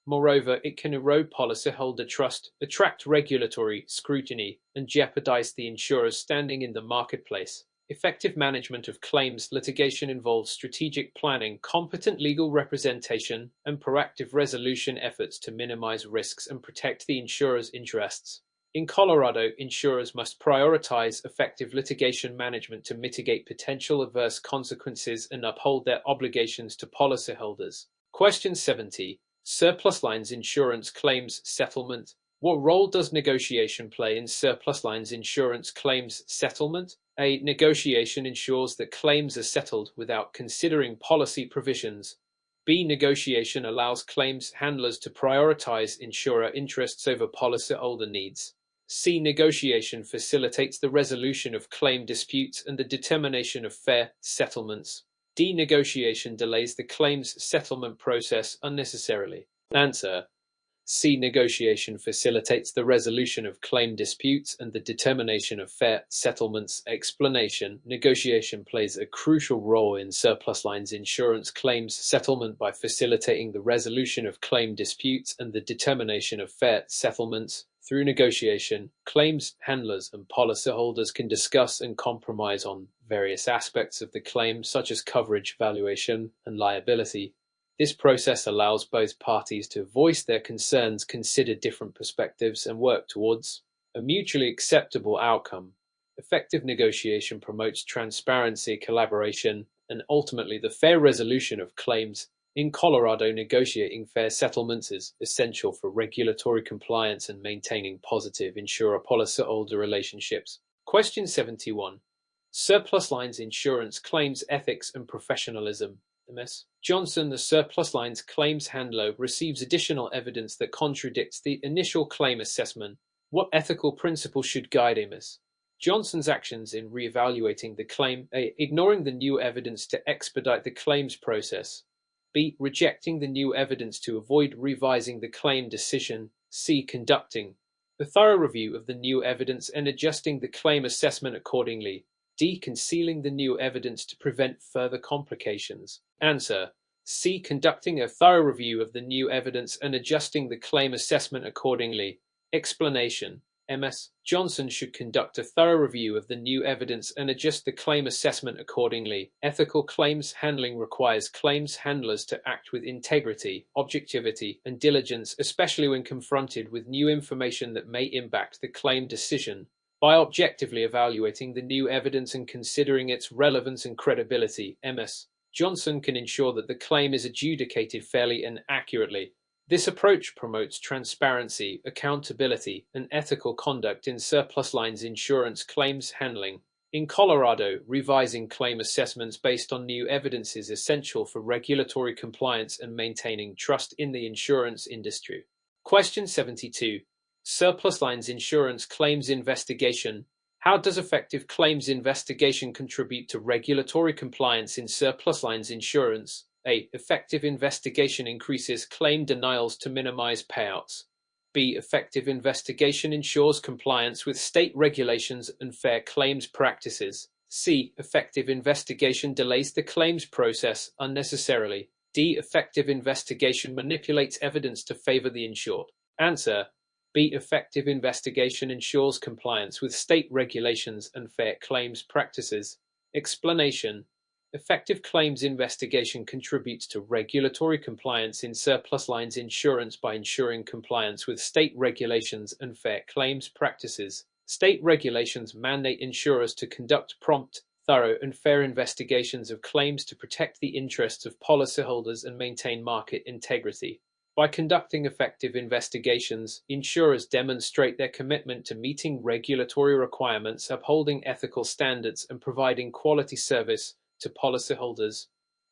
Moreover, it can erode policyholder trust, attract regulatory scrutiny, and jeopardize the insurer's standing in the marketplace. Effective management of claims litigation involves strategic planning, competent legal representation, and proactive resolution efforts to minimize risks and protect the insurer's interests. In Colorado, insurers must prioritize effective litigation management to mitigate potential adverse consequences and uphold their obligations to policyholders. Question 70. Surplus lines insurance claims settlement. What role does negotiation play in surplus lines insurance claims settlement? A. Negotiation ensures that claims are settled without considering policy provisions. B. Negotiation allows claims handlers to prioritize insurer interests over policyholder needs. C. Negotiation facilitates the resolution of claim disputes and the determination of fair settlements. D. Negotiation delays the claims settlement process unnecessarily. Answer: C. Negotiation facilitates the resolution of claim disputes and the determination of fair settlements. Explanation: negotiation plays a crucial role in surplus lines insurance claims settlement by facilitating the resolution of claim disputes and the determination of fair settlements. Through negotiation, claims handlers and policyholders can discuss and compromise on various aspects of the claim, such as coverage, valuation, and liability. This process allows both parties to voice their concerns, consider different perspectives, and work towards a mutually acceptable outcome. Effective negotiation promotes transparency, collaboration, and ultimately the fair resolution of claims. In Colorado, negotiating fair settlements is essential for regulatory compliance and maintaining positive insurer-policyholder relationships. Question 71. Surplus lines insurance claims ethics and professionalism. MS. Johnson, the surplus lines claims handler, receives additional evidence that contradicts the initial claim assessment. What ethical principles should guide MS. Johnson's actions in re-evaluating the claim: A. Ignoring the new evidence to expedite the claims process. B. Rejecting the new evidence to avoid revising the claim decision. C. Conducting a thorough review of the new evidence and adjusting the claim assessment accordingly. D. Concealing the new evidence to prevent further complications. Answer: C. Conducting a thorough review of the new evidence and adjusting the claim assessment accordingly. Explanation: MS. Johnson should conduct a thorough review of the new evidence and adjust the claim assessment accordingly. Ethical claims handling requires claims handlers to act with integrity, objectivity, and diligence, especially when confronted with new information that may impact the claim decision. By objectively evaluating the new evidence and considering its relevance and credibility, MS. Johnson can ensure that the claim is adjudicated fairly and accurately. This approach promotes transparency, accountability, and ethical conduct in surplus lines insurance claims handling. In Colorado, revising claim assessments based on new evidence is essential for regulatory compliance and maintaining trust in the insurance industry. Question 72. Surplus lines insurance claims investigation. How does effective claims investigation contribute to regulatory compliance in surplus lines insurance? A. Effective investigation increases claim denials to minimize payouts. B. Effective investigation ensures compliance with state regulations and fair claims practices. C. Effective investigation delays the claims process unnecessarily. D. Effective investigation manipulates evidence to favor the insured. Answer: B. Effective investigation ensures compliance with state regulations and fair claims practices. Explanation: effective claims investigation contributes to regulatory compliance in surplus lines insurance by ensuring compliance with state regulations and fair claims practices. State regulations mandate insurers to conduct prompt, thorough, and fair investigations of claims to protect the interests of policyholders and maintain market integrity. By conducting effective investigations, insurers demonstrate their commitment to meeting regulatory requirements, upholding ethical standards, and providing quality service to policyholders.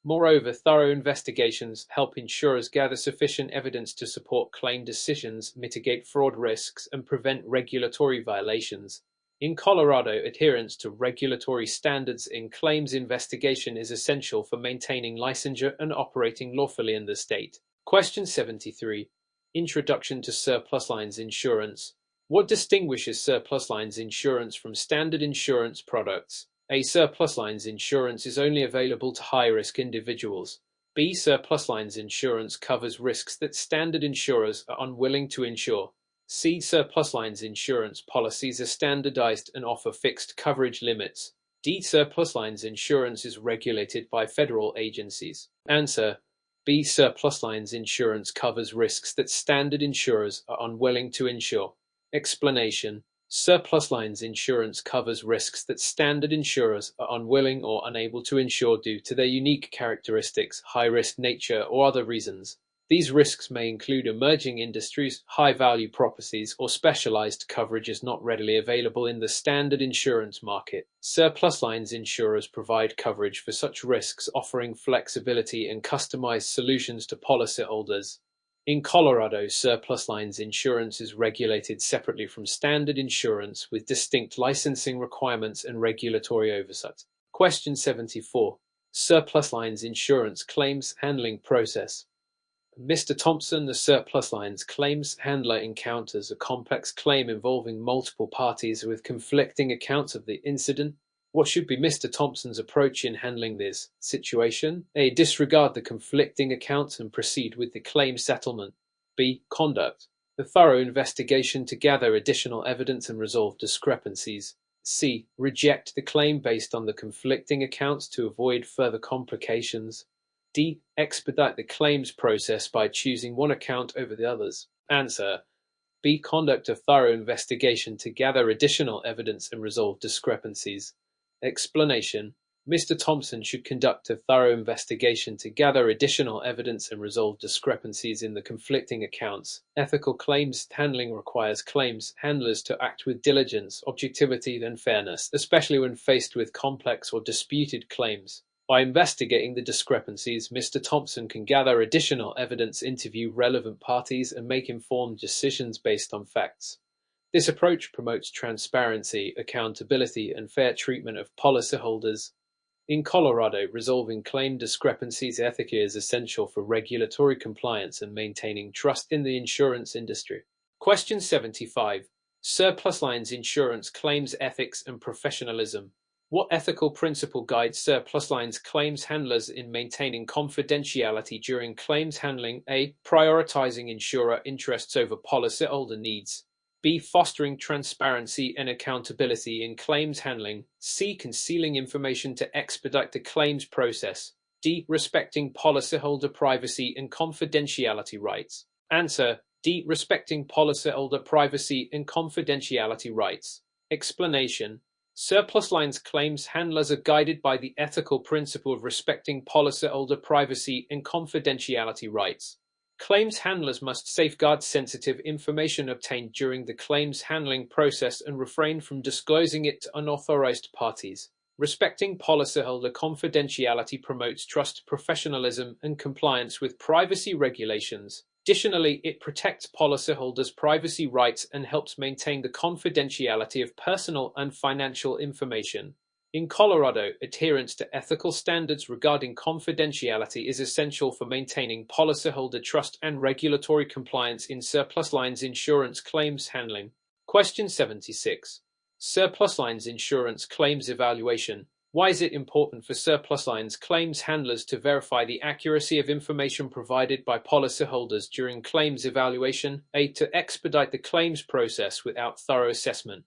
Moreover, thorough investigations help insurers gather sufficient evidence to support claim decisions, mitigate fraud risks, and prevent regulatory violations. In Colorado, adherence to regulatory standards in claims investigation is essential for maintaining licensure and operating lawfully in the state. Question 73. Introduction to surplus lines insurance. What distinguishes surplus lines insurance from standard insurance products? A. Surplus lines insurance is only available to high-risk individuals. B. Surplus lines insurance covers risks that standard insurers are unwilling to insure. C. Surplus lines insurance policies are standardized and offer fixed coverage limits. D. Surplus lines insurance is regulated by federal agencies. Answer: B. Surplus lines insurance covers risks that standard insurers are unwilling to insure. Explanation: surplus lines insurance covers risks that standard insurers are unwilling or unable to insure due to their unique characteristics, high-risk nature, or other reasons. These risks may include emerging industries, high-value properties, or specialized coverages not readily available in the standard insurance market. Surplus lines insurers provide coverage for such risks, offering flexibility and customized solutions to policyholders. In Colorado, surplus lines insurance is regulated separately from standard insurance with distinct licensing requirements and regulatory oversight. Question 74. Surplus lines insurance claims handling process. Mr. Thompson, the surplus lines claims handler, encounters a complex claim involving multiple parties with conflicting accounts of the incident. What should be Mr. Thompson's approach in handling this situation? A. Disregard the conflicting accounts and proceed with the claim settlement. B. Conduct a thorough investigation to gather additional evidence and resolve discrepancies. C. Reject the claim based on the conflicting accounts to avoid further complications. D. Expedite the claims process by choosing one account over the others. Answer. B. Conduct a thorough investigation to gather additional evidence and resolve discrepancies. Explanation. Mr. Thompson should conduct a thorough investigation to gather additional evidence and resolve discrepancies in the conflicting accounts. Ethical claims handling requires claims handlers to act with diligence, objectivity, and fairness, especially when faced with complex or disputed claims. By investigating the discrepancies, Mr. Thompson can gather additional evidence, interview relevant parties, and make informed decisions based on facts. This approach promotes transparency, accountability, and fair treatment of policyholders. In Colorado, resolving claim discrepancies ethically is essential for regulatory compliance and maintaining trust in the insurance industry. Question 75. Surplus lines insurance claims ethics and professionalism. What ethical principle guides surplus lines claims handlers in maintaining confidentiality during claims handling? A. Prioritizing insurer interests over policyholder needs. B. Fostering transparency and accountability in claims handling. C. Concealing information to expedite the claims process. D. Respecting policyholder privacy and confidentiality rights. Answer. D. Respecting policyholder privacy and confidentiality rights. Explanation. Surplus lines claims handlers are guided by the ethical principle of respecting policyholder privacy and confidentiality rights. Claims handlers must safeguard sensitive information obtained during the claims handling process and refrain from disclosing it to unauthorized parties. Respecting policyholder confidentiality promotes trust, professionalism, and compliance with privacy regulations. Additionally, it protects policyholders' privacy rights and helps maintain the confidentiality of personal and financial information. In Colorado, adherence to ethical standards regarding confidentiality is essential for maintaining policyholder trust and regulatory compliance in surplus lines insurance claims handling. Question 76. Surplus lines insurance claims evaluation. Why is it important for surplus lines claims handlers to verify the accuracy of information provided by policyholders during claims evaluation? A. To expedite the claims process without thorough assessment.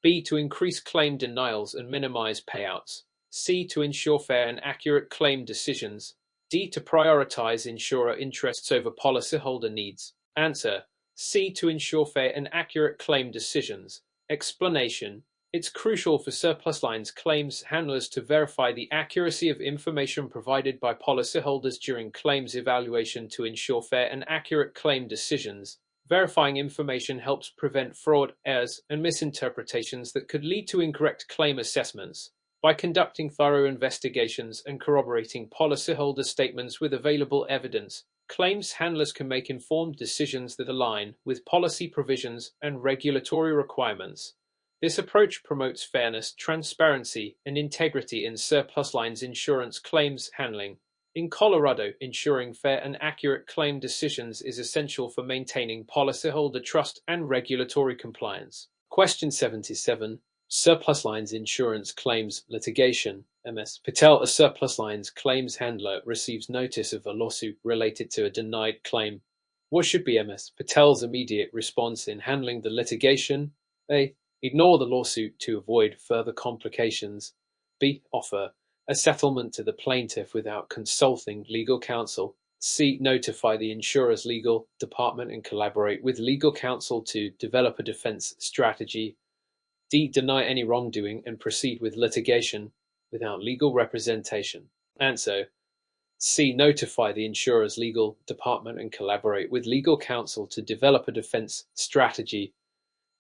B. To increase claim denials and minimize payouts. C. To ensure fair and accurate claim decisions. D. To prioritize insurer interests over policyholder needs. Answer. C. To ensure fair and accurate claim decisions. Explanation. It's crucial for surplus lines claims handlers to verify the accuracy of information provided by policyholders during claims evaluation to ensure fair and accurate claim decisions. Verifying information helps prevent fraud, errors, and misinterpretations that could lead to incorrect claim assessments. By conducting thorough investigations and corroborating policyholder statements with available evidence, claims handlers can make informed decisions that align with policy provisions and regulatory requirements. This approach promotes fairness, transparency, and integrity in surplus lines insurance claims handling. In Colorado, ensuring fair and accurate claim decisions is essential for maintaining policyholder trust and regulatory compliance. Question 77. Surplus lines insurance claims litigation. MS Patel, a surplus lines claims handler, receives notice of a lawsuit related to a denied claim. What should be MS Patel's immediate response in handling the litigation? A. Ignore the lawsuit to avoid further complications. B. Offer a settlement to the plaintiff without consulting legal counsel. C. Notify the insurer's legal department and collaborate with legal counsel to develop a defense strategy. D. Deny any wrongdoing and proceed with litigation without legal representation. Answer. C. Notify the insurer's legal department and collaborate with legal counsel to develop a defense strategy.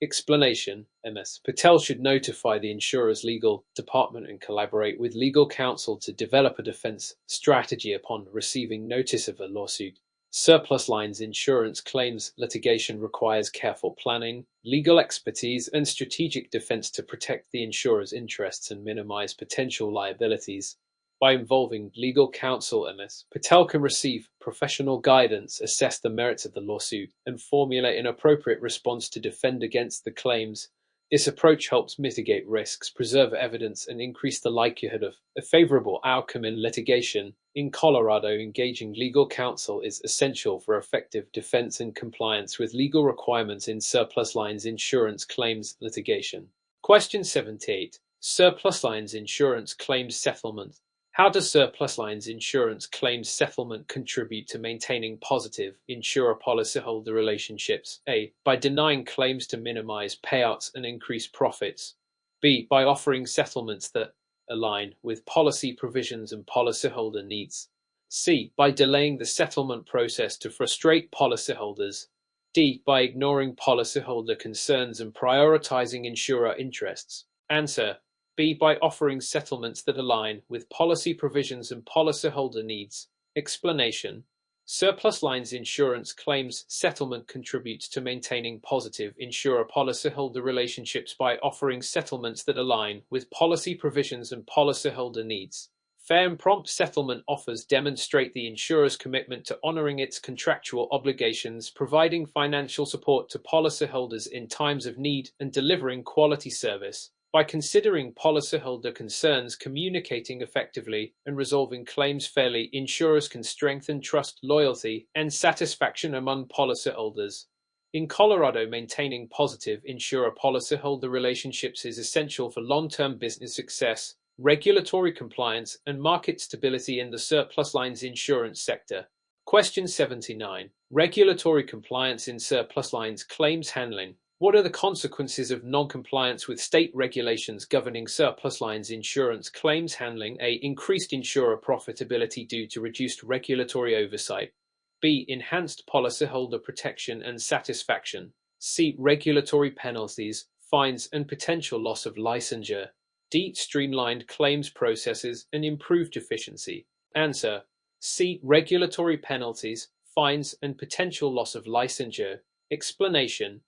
Explanation. MS Patel should notify the insurer's legal department and collaborate with legal counsel to develop a defense strategy upon receiving notice of a lawsuit. Surplus lines insurance claims litigation requires careful planning, legal expertise, and strategic defense to protect the insurer's interests and minimize potential liabilities. By involving legal counsel in this, Patel can receive professional guidance, assess the merits of the lawsuit, and formulate an appropriate response to defend against the claims. This approach helps mitigate risks, preserve evidence, and increase the likelihood of a favorable outcome in litigation. In Colorado, engaging legal counsel is essential for effective defense and compliance with legal requirements in surplus lines insurance claims litigation. Question 78. Surplus lines insurance claims settlement. How does surplus lines insurance claims settlement contribute to maintaining positive insurer-policyholder relationships? A. By denying claims to minimize payouts and increase profits. B. By offering settlements that align with policy provisions and policyholder needs. C. By delaying the settlement process to frustrate policyholders. D. By ignoring policyholder concerns and prioritizing insurer interests. Answer: B. By offering settlements that align with policy provisions and policyholder needs. Explanation: surplus lines insurance claims settlement contributes to maintaining positive insurer-policyholder relationships by offering settlements that align with policy provisions and policyholder needs. Fair and prompt settlement offers demonstrate the insurer's commitment to honoring its contractual obligations, providing financial support to policyholders in times of need, and delivering quality service. By considering policyholder concerns, communicating effectively, and resolving claims fairly, insurers can strengthen trust, loyalty, and satisfaction among policyholders. In Colorado, maintaining positive insurer-policyholder relationships is essential for long-term business success, regulatory compliance, and market stability in the surplus lines insurance sector. Question 79. Regulatory compliance in surplus lines claims handling. What are the consequences of non-compliance with state regulations governing surplus lines insurance claims handling? A. Increased insurer profitability due to reduced regulatory oversight. B. Enhanced policyholder protection and satisfaction. C. Regulatory penalties, fines, and potential loss of licensure. D. Streamlined claims processes and improved efficiency. Answer: C. Regulatory penalties, fines, and potential loss of licensure. Explanation: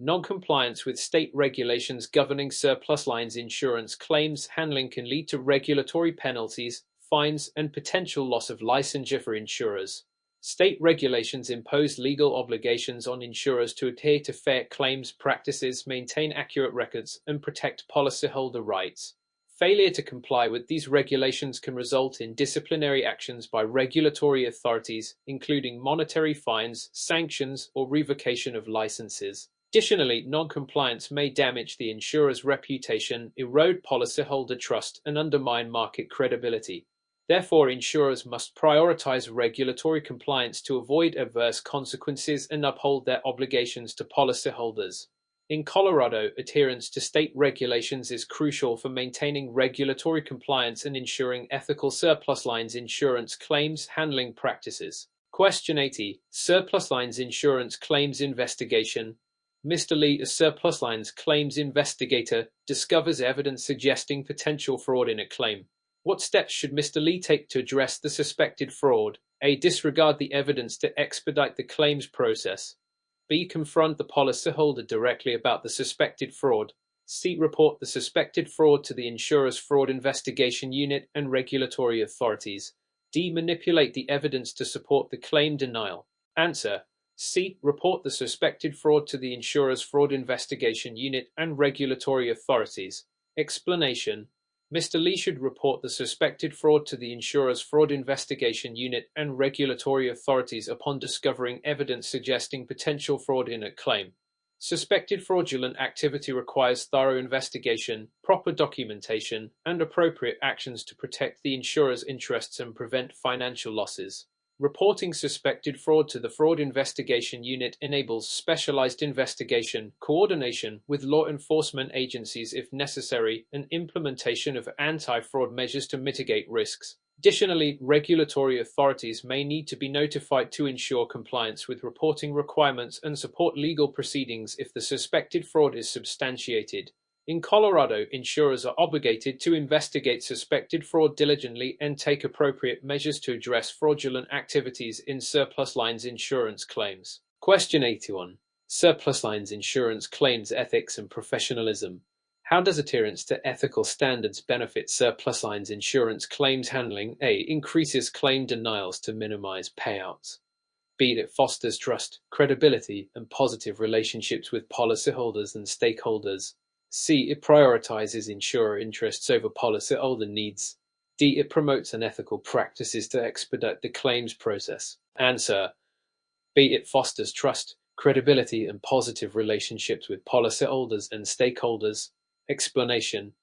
non-compliance with state regulations governing surplus lines insurance claims handling can lead to regulatory penalties, fines, and potential loss of licensure for insurers. State regulations impose legal obligations on insurers to adhere to fair claims practices, maintain accurate records, and protect policyholder rights. Failure to comply with these regulations can result in disciplinary actions by regulatory authorities, including monetary fines, sanctions, or revocation of licenses. Additionally, non-compliance may damage the insurer's reputation, erode policyholder trust, and undermine market credibility. Therefore, insurers must prioritize regulatory compliance to avoid adverse consequences and uphold their obligations to policyholders. In Colorado, adherence to state regulations is crucial for maintaining regulatory compliance and ensuring ethical surplus lines insurance claims handling practices. Question 80. Surplus lines insurance claims investigation. Mr. Lee, a surplus lines claims investigator, discovers evidence suggesting potential fraud in a claim. What steps should Mr. Lee take to address the suspected fraud? A. Disregard the evidence to expedite the claims process. B. Confront the policyholder directly about the suspected fraud. C. Report the suspected fraud to the insurer's fraud investigation unit and regulatory authorities. D. Manipulate the evidence to support the claim denial. Answer: C. Report the suspected fraud to the insurer's fraud investigation unit and regulatory authorities. Explanation: Mr. Lee should report the suspected fraud to the insurer's fraud investigation unit and regulatory authorities upon discovering evidence suggesting potential fraud in a claim. Suspected fraudulent activity requires thorough investigation, proper documentation, and appropriate actions to protect the insurer's interests and prevent financial losses. Reporting suspected fraud to the Fraud Investigation Unit enables specialized investigation, coordination with law enforcement agencies if necessary, and implementation of anti-fraud measures to mitigate risks. Additionally, regulatory authorities may need to be notified to ensure compliance with reporting requirements and support legal proceedings if the suspected fraud is substantiated. In Colorado, insurers are obligated to investigate suspected fraud diligently and take appropriate measures to address fraudulent activities in surplus lines insurance claims. Question 81. Surplus lines insurance claims ethics and professionalism. How does adherence to ethical standards benefit surplus lines insurance claims handling? A. Increases claim denials to minimize payouts. B. It fosters trust, credibility, and positive relationships with policyholders and stakeholders. C. It prioritizes insurer interests over policyholder needs. D. It promotes unethical practices to expedite the claims process. Answer: B. It fosters trust, credibility, and positive relationships with policyholders and stakeholders. Explanation: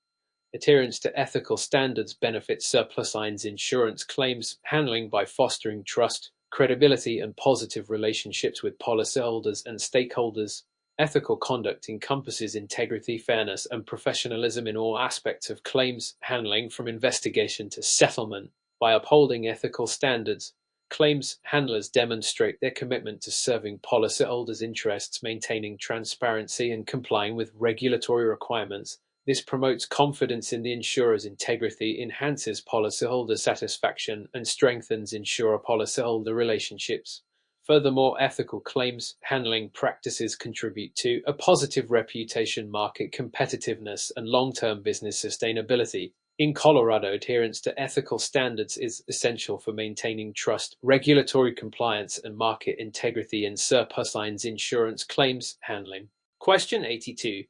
adherence to ethical standards benefits surplus lines insurance claims handling by fostering trust, credibility, and positive relationships with policyholders and stakeholders. Ethical conduct encompasses integrity, fairness, and professionalism in all aspects of claims handling, from investigation to settlement. By upholding ethical standards, claims handlers demonstrate their commitment to serving policyholders' interests, maintaining transparency, and complying with regulatory requirements. This promotes confidence in the insurer's integrity, enhances policyholder satisfaction, and strengthens insurer-policyholder relationships. Furthermore, ethical claims handling practices contribute to a positive reputation, market competitiveness, and long-term business sustainability. In Colorado, adherence to ethical standards is essential for maintaining trust, regulatory compliance, and market integrity in surplus lines insurance claims handling. Question 82.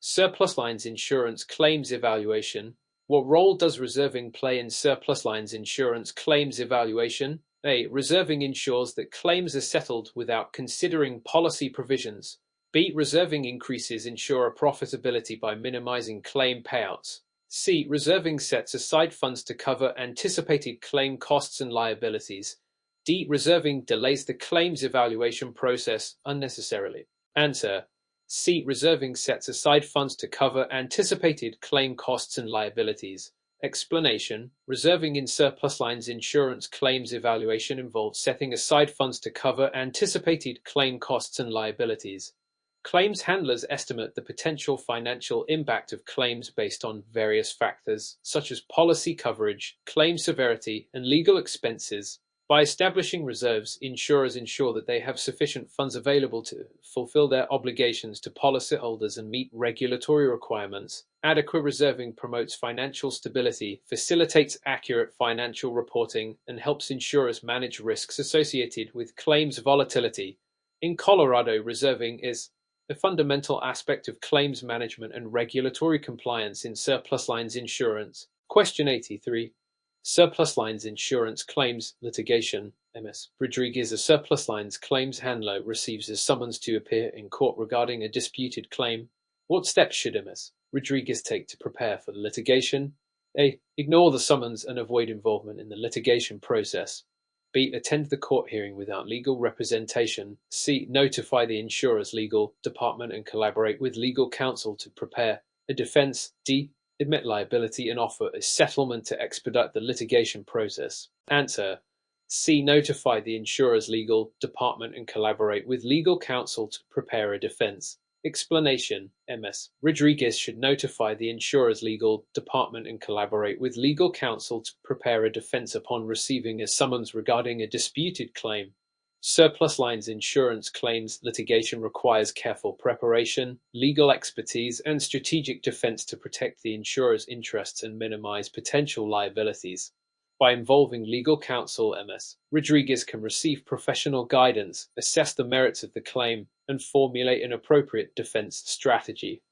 Surplus lines insurance claims evaluation. What role does reserving play in surplus lines insurance claims evaluation? A. Reserving ensures that claims are settled without considering policy provisions. B. Reserving increases insurer profitability by minimizing claim payouts. C. Reserving sets aside funds to cover anticipated claim costs and liabilities. D. Reserving delays the claims evaluation process unnecessarily. Answer: C. Reserving sets aside funds to cover anticipated claim costs and liabilities. Explanation: reserving in surplus lines insurance claims evaluation involves setting aside funds to cover anticipated claim costs and liabilities. Claims handlers estimate the potential financial impact of claims based on various factors, such as policy coverage, claim severity, and legal expenses. By establishing reserves, insurers ensure that they have sufficient funds available to fulfill their obligations to policyholders and meet regulatory requirements. Adequate reserving promotes financial stability, facilitates accurate financial reporting, and helps insurers manage risks associated with claims volatility. In Colorado, reserving is a fundamental aspect of claims management and regulatory compliance in surplus lines insurance. Question 83. Surplus lines insurance claims litigation. MS Rodriguez, a surplus lines claims handler, receives a summons to appear in court regarding a disputed claim. What steps should MS Rodriguez take to prepare for the litigation? A. Ignore the summons and avoid involvement in the litigation process. B. Attend the court hearing without legal representation. C. Notify the insurer's legal department and collaborate with legal counsel to prepare a defense. D. Admit liability and offer a settlement to expedite the litigation process. Answer: C. Notify the insurer's legal department and collaborate with legal counsel to prepare a defense. Explanation: MS Rodriguez should notify the insurer's legal department and collaborate with legal counsel to prepare a defense upon receiving a summons regarding a disputed claim. Surplus lines insurance claims litigation requires careful preparation, legal expertise, and strategic defense to protect the insurer's interests and minimize potential liabilities. By involving legal counsel, MS Rodriguez can receive professional guidance, assess the merits of the claim, and formulate an appropriate defense strategy.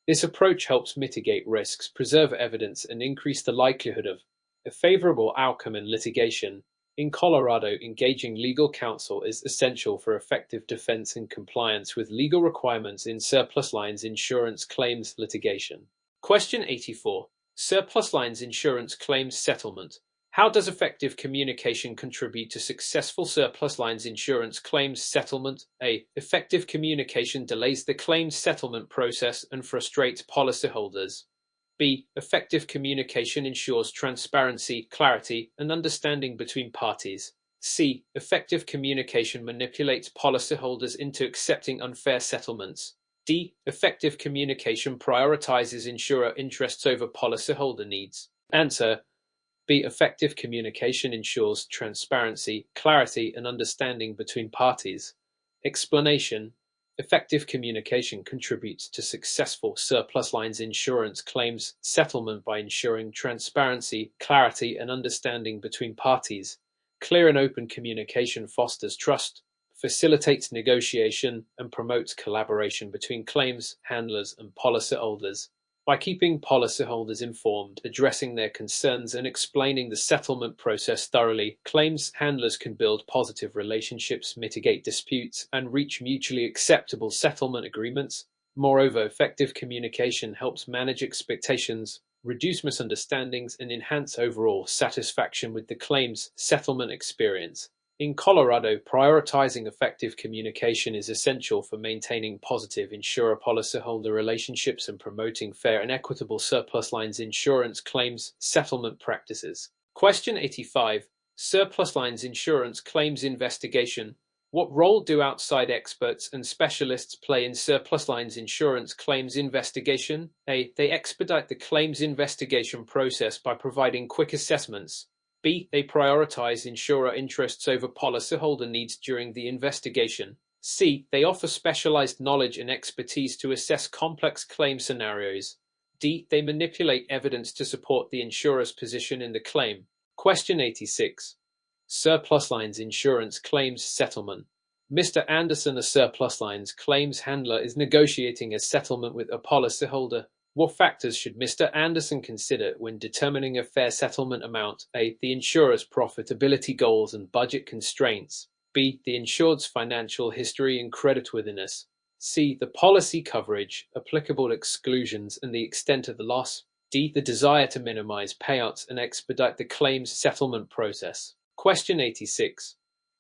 This approach helps mitigate risks, preserve evidence, and increase the likelihood of a favorable outcome in litigation. In Colorado, engaging legal counsel is essential for effective defense and compliance with legal requirements in surplus lines insurance claims litigation. Question 84. Surplus lines insurance claims settlement. How does effective communication contribute to successful surplus lines insurance claims settlement? A. Effective communication delays the claims settlement process and frustrates policyholders. B. Effective communication ensures transparency, clarity, and understanding between parties. C. Effective communication manipulates policyholders into accepting unfair settlements. D. Effective communication prioritizes insurer interests over policyholder needs. Answer: B. Effective communication ensures transparency, clarity, and understanding between parties. Explanation: Effective communication contributes to successful surplus lines insurance claims settlement by ensuring transparency, clarity, and understanding between parties. Clear and open communication fosters trust, facilitates negotiation, and promotes collaboration between claims handlers and policyholders. By keeping policyholders informed, addressing their concerns, and explaining the settlement process thoroughly, claims handlers can build positive relationships, mitigate disputes, and reach mutually acceptable settlement agreements. Moreover, effective communication helps manage expectations, reduce misunderstandings, and enhance overall satisfaction with the claims settlement experience. In Colorado, prioritizing effective communication is essential for maintaining positive insurer-policyholder relationships and promoting fair and equitable surplus lines insurance claims settlement practices. Question 85. Surplus lines insurance claims investigation. What role do outside experts and specialists play in surplus lines insurance claims investigation? A. They expedite the claims investigation process by providing quick assessments. B. They prioritize insurer interests over policyholder needs during the investigation. C. They offer specialized knowledge and expertise to assess complex claim scenarios. D. They manipulate evidence to support the insurer's position in the claim. Question 86. Surplus lines insurance claims settlement. Mr. Anderson, a surplus lines claims handler, is negotiating a settlement with a policyholder. What factors should Mr. Anderson consider when determining a fair settlement amount? A. The insurer's profitability goals and budget constraints. B. The insured's financial history and creditworthiness. C. The policy coverage, applicable exclusions, and the extent of the loss. D. The desire to minimize payouts and expedite the claims settlement process. Question 86.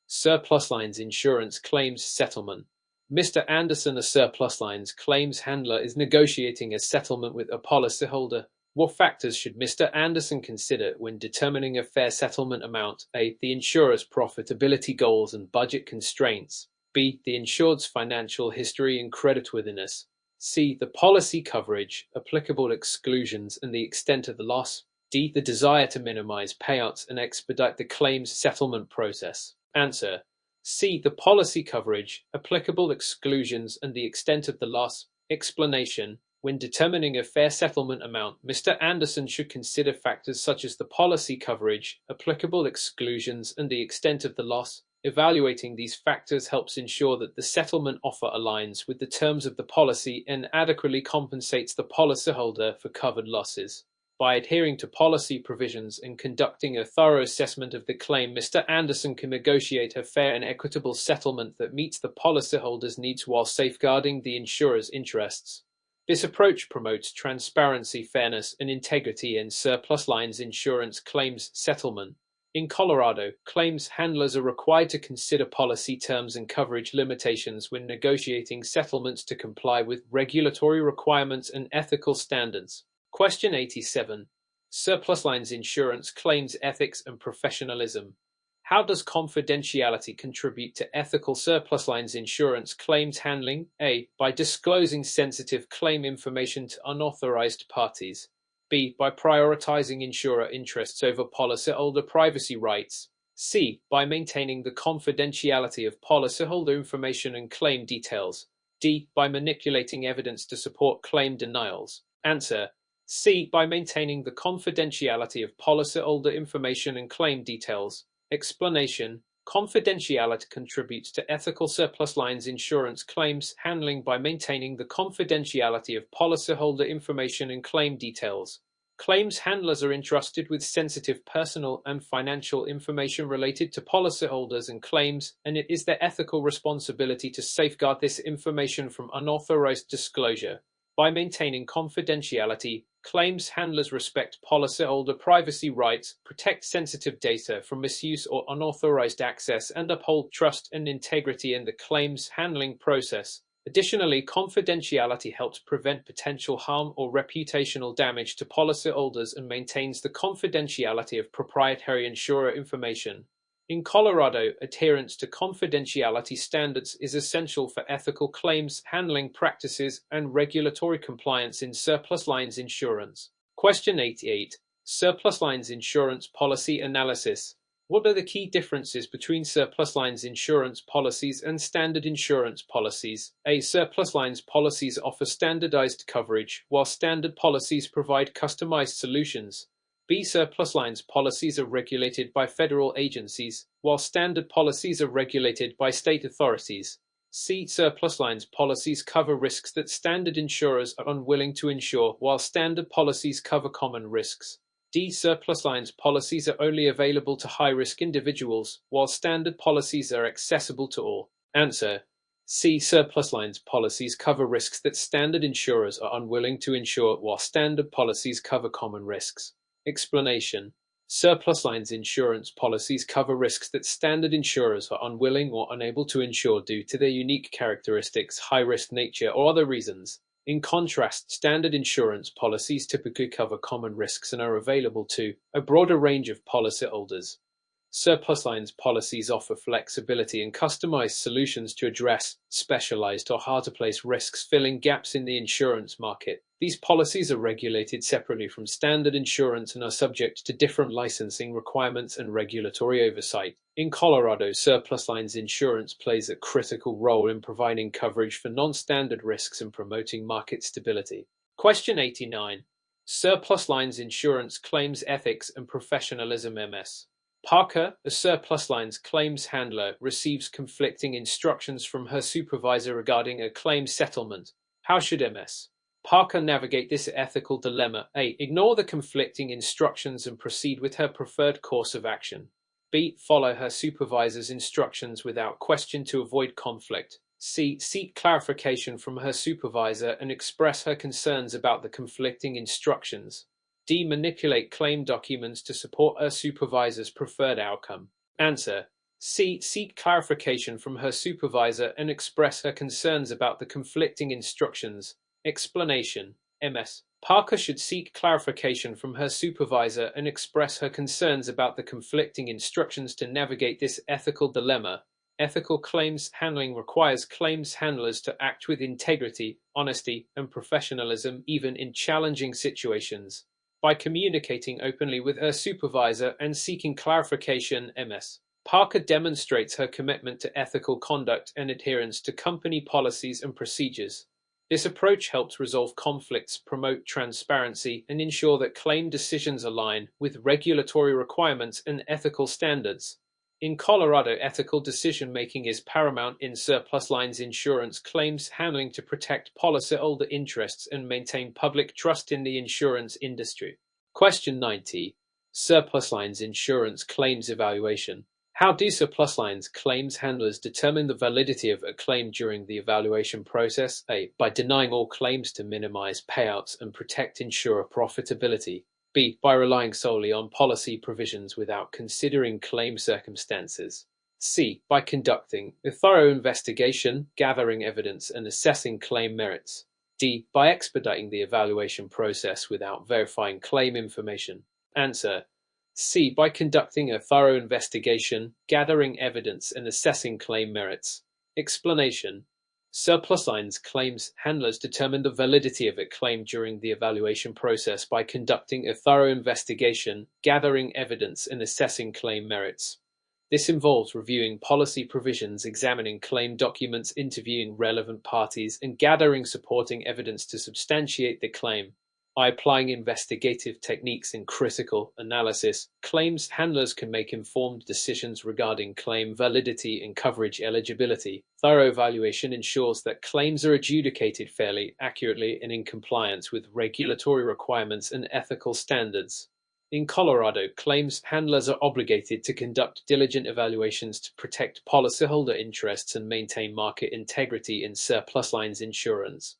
Surplus lines insurance claims settlement. Mr. Anderson, a surplus lines claims handler, is negotiating a settlement with a policyholder. What factors should Mr. Anderson consider when determining a fair settlement amount? A. The insurer's profitability goals and budget constraints. B. The insured's financial history and creditworthiness. C. The policy coverage, applicable exclusions, and the extent of the loss. D. The desire to minimize payouts and expedite the claims settlement process. Answer. C. The policy coverage, applicable exclusions, and the extent of the loss. Explanation. When determining a fair settlement amount, Mr. Anderson should consider factors such as the policy coverage, applicable exclusions, and the extent of the loss. Evaluating these factors helps ensure that the settlement offer aligns with the terms of the policy and adequately compensates the policyholder for covered losses. By adhering to policy provisions and conducting a thorough assessment of the claim, Mr. Anderson can negotiate a fair and equitable settlement that meets the policyholder's needs while safeguarding the insurer's interests. This approach promotes transparency, fairness, and integrity in surplus lines insurance claims settlement. In Colorado, claims handlers are required to consider policy terms and coverage limitations when negotiating settlements to comply with regulatory requirements and ethical standards. Question 87. Surplus lines insurance claims ethics and professionalism. How does confidentiality contribute to ethical surplus lines insurance claims handling? A. By disclosing sensitive claim information to unauthorized parties. B. By prioritizing insurer interests over policyholder privacy rights. C. By maintaining the confidentiality of policyholder information and claim details. D. By manipulating evidence to support claim denials. Answer. C. By maintaining the confidentiality of policyholder information and claim details. Explanation. Confidentiality contributes to ethical surplus lines insurance claims handling by maintaining the confidentiality of policyholder information and claim details. Claims handlers are entrusted with sensitive personal and financial information related to policyholders and claims, and it is their ethical responsibility to safeguard this information from unauthorized disclosure. By maintaining confidentiality, claims handlers respect policyholder privacy rights, protect sensitive data from misuse or unauthorized access, and uphold trust and integrity in the claims handling process. Additionally, confidentiality helps prevent potential harm or reputational damage to policyholders and maintains the confidentiality of proprietary insurer information. In Colorado, adherence to confidentiality standards is essential for ethical claims handling practices and regulatory compliance in surplus lines insurance. Question 88. Surplus lines insurance policy analysis. What are the key differences between surplus lines insurance policies and standard insurance policies? A. Surplus lines policies offer standardized coverage, while standard policies provide customized solutions. B. Surplus lines policies are regulated by federal agencies, while standard policies are regulated by state authorities. C. Surplus lines policies cover risks that standard insurers are unwilling to insure, while standard policies cover common risks. D. Surplus lines policies are only available to high-risk individuals, while standard policies are accessible to all. Answer: C. Surplus lines policies cover risks that standard insurers are unwilling to insure, while standard policies cover common risks. Explanation: surplus lines insurance policies cover risks that standard insurers are unwilling or unable to insure due to their unique characteristics, high-risk nature, or other reasons. In contrast, standard insurance policies typically cover common risks and are available to a broader range of policyholders. Surplus lines policies offer flexibility and customized solutions to address specialized or hard-to-place risks, filling gaps in the insurance market. These policies are regulated separately from standard insurance and are subject to different licensing requirements and regulatory oversight. In Colorado, surplus lines insurance plays a critical role in providing coverage for non-standard risks and promoting market stability. Question 89. Surplus lines insurance claims ethics and professionalism. MS Parker, a surplus lines claims handler, receives conflicting instructions from her supervisor regarding a claim settlement. How should MS Parker navigate this ethical dilemma? A. Ignore the conflicting instructions and proceed with her preferred course of action. B. Follow her supervisor's instructions without question to avoid conflict. C. Seek clarification from her supervisor and express her concerns about the conflicting instructions. D. Manipulate claim documents to support her supervisor's preferred outcome. Answer: C. Seek clarification from her supervisor and express her concerns about the conflicting instructions. Explanation: MS Parker should seek clarification from her supervisor and express her concerns about the conflicting instructions to navigate this ethical dilemma. Ethical claims handling requires claims handlers to act with integrity, honesty, and professionalism even in challenging situations. By communicating openly with her supervisor and seeking clarification, MS Parker demonstrates her commitment to ethical conduct and adherence to company policies and procedures. This approach helps resolve conflicts, promote transparency, and ensure that claim decisions align with regulatory requirements and ethical standards. In Colorado, ethical decision-making is paramount in surplus lines insurance claims handling to protect policyholder interests and maintain public trust in the insurance industry. Question 90. Surplus lines insurance claims evaluation. How do surplus lines claims handlers determine the validity of a claim during the evaluation process? A. By denying all claims to minimize payouts and protect insurer profitability. B. By relying solely on policy provisions without considering claim circumstances. C. By conducting a thorough investigation, gathering evidence, and assessing claim merits. D. By expediting the evaluation process without verifying claim information. Answer: C. By conducting a thorough investigation, gathering evidence, and assessing claim merits. Explanation: surplus lines claims handlers determine the validity of a claim during the evaluation process by conducting a thorough investigation, gathering evidence, and assessing claim merits. This involves reviewing policy provisions, examining claim documents, interviewing relevant parties, and gathering supporting evidence to substantiate the claim. By applying investigative techniques and critical analysis, claims handlers can make informed decisions regarding claim validity and coverage eligibility. Thorough evaluation ensures that claims are adjudicated fairly, accurately, and in compliance with regulatory requirements and ethical standards. In Colorado, claims handlers are obligated to conduct diligent evaluations to protect policyholder interests and maintain market integrity in surplus lines insurance.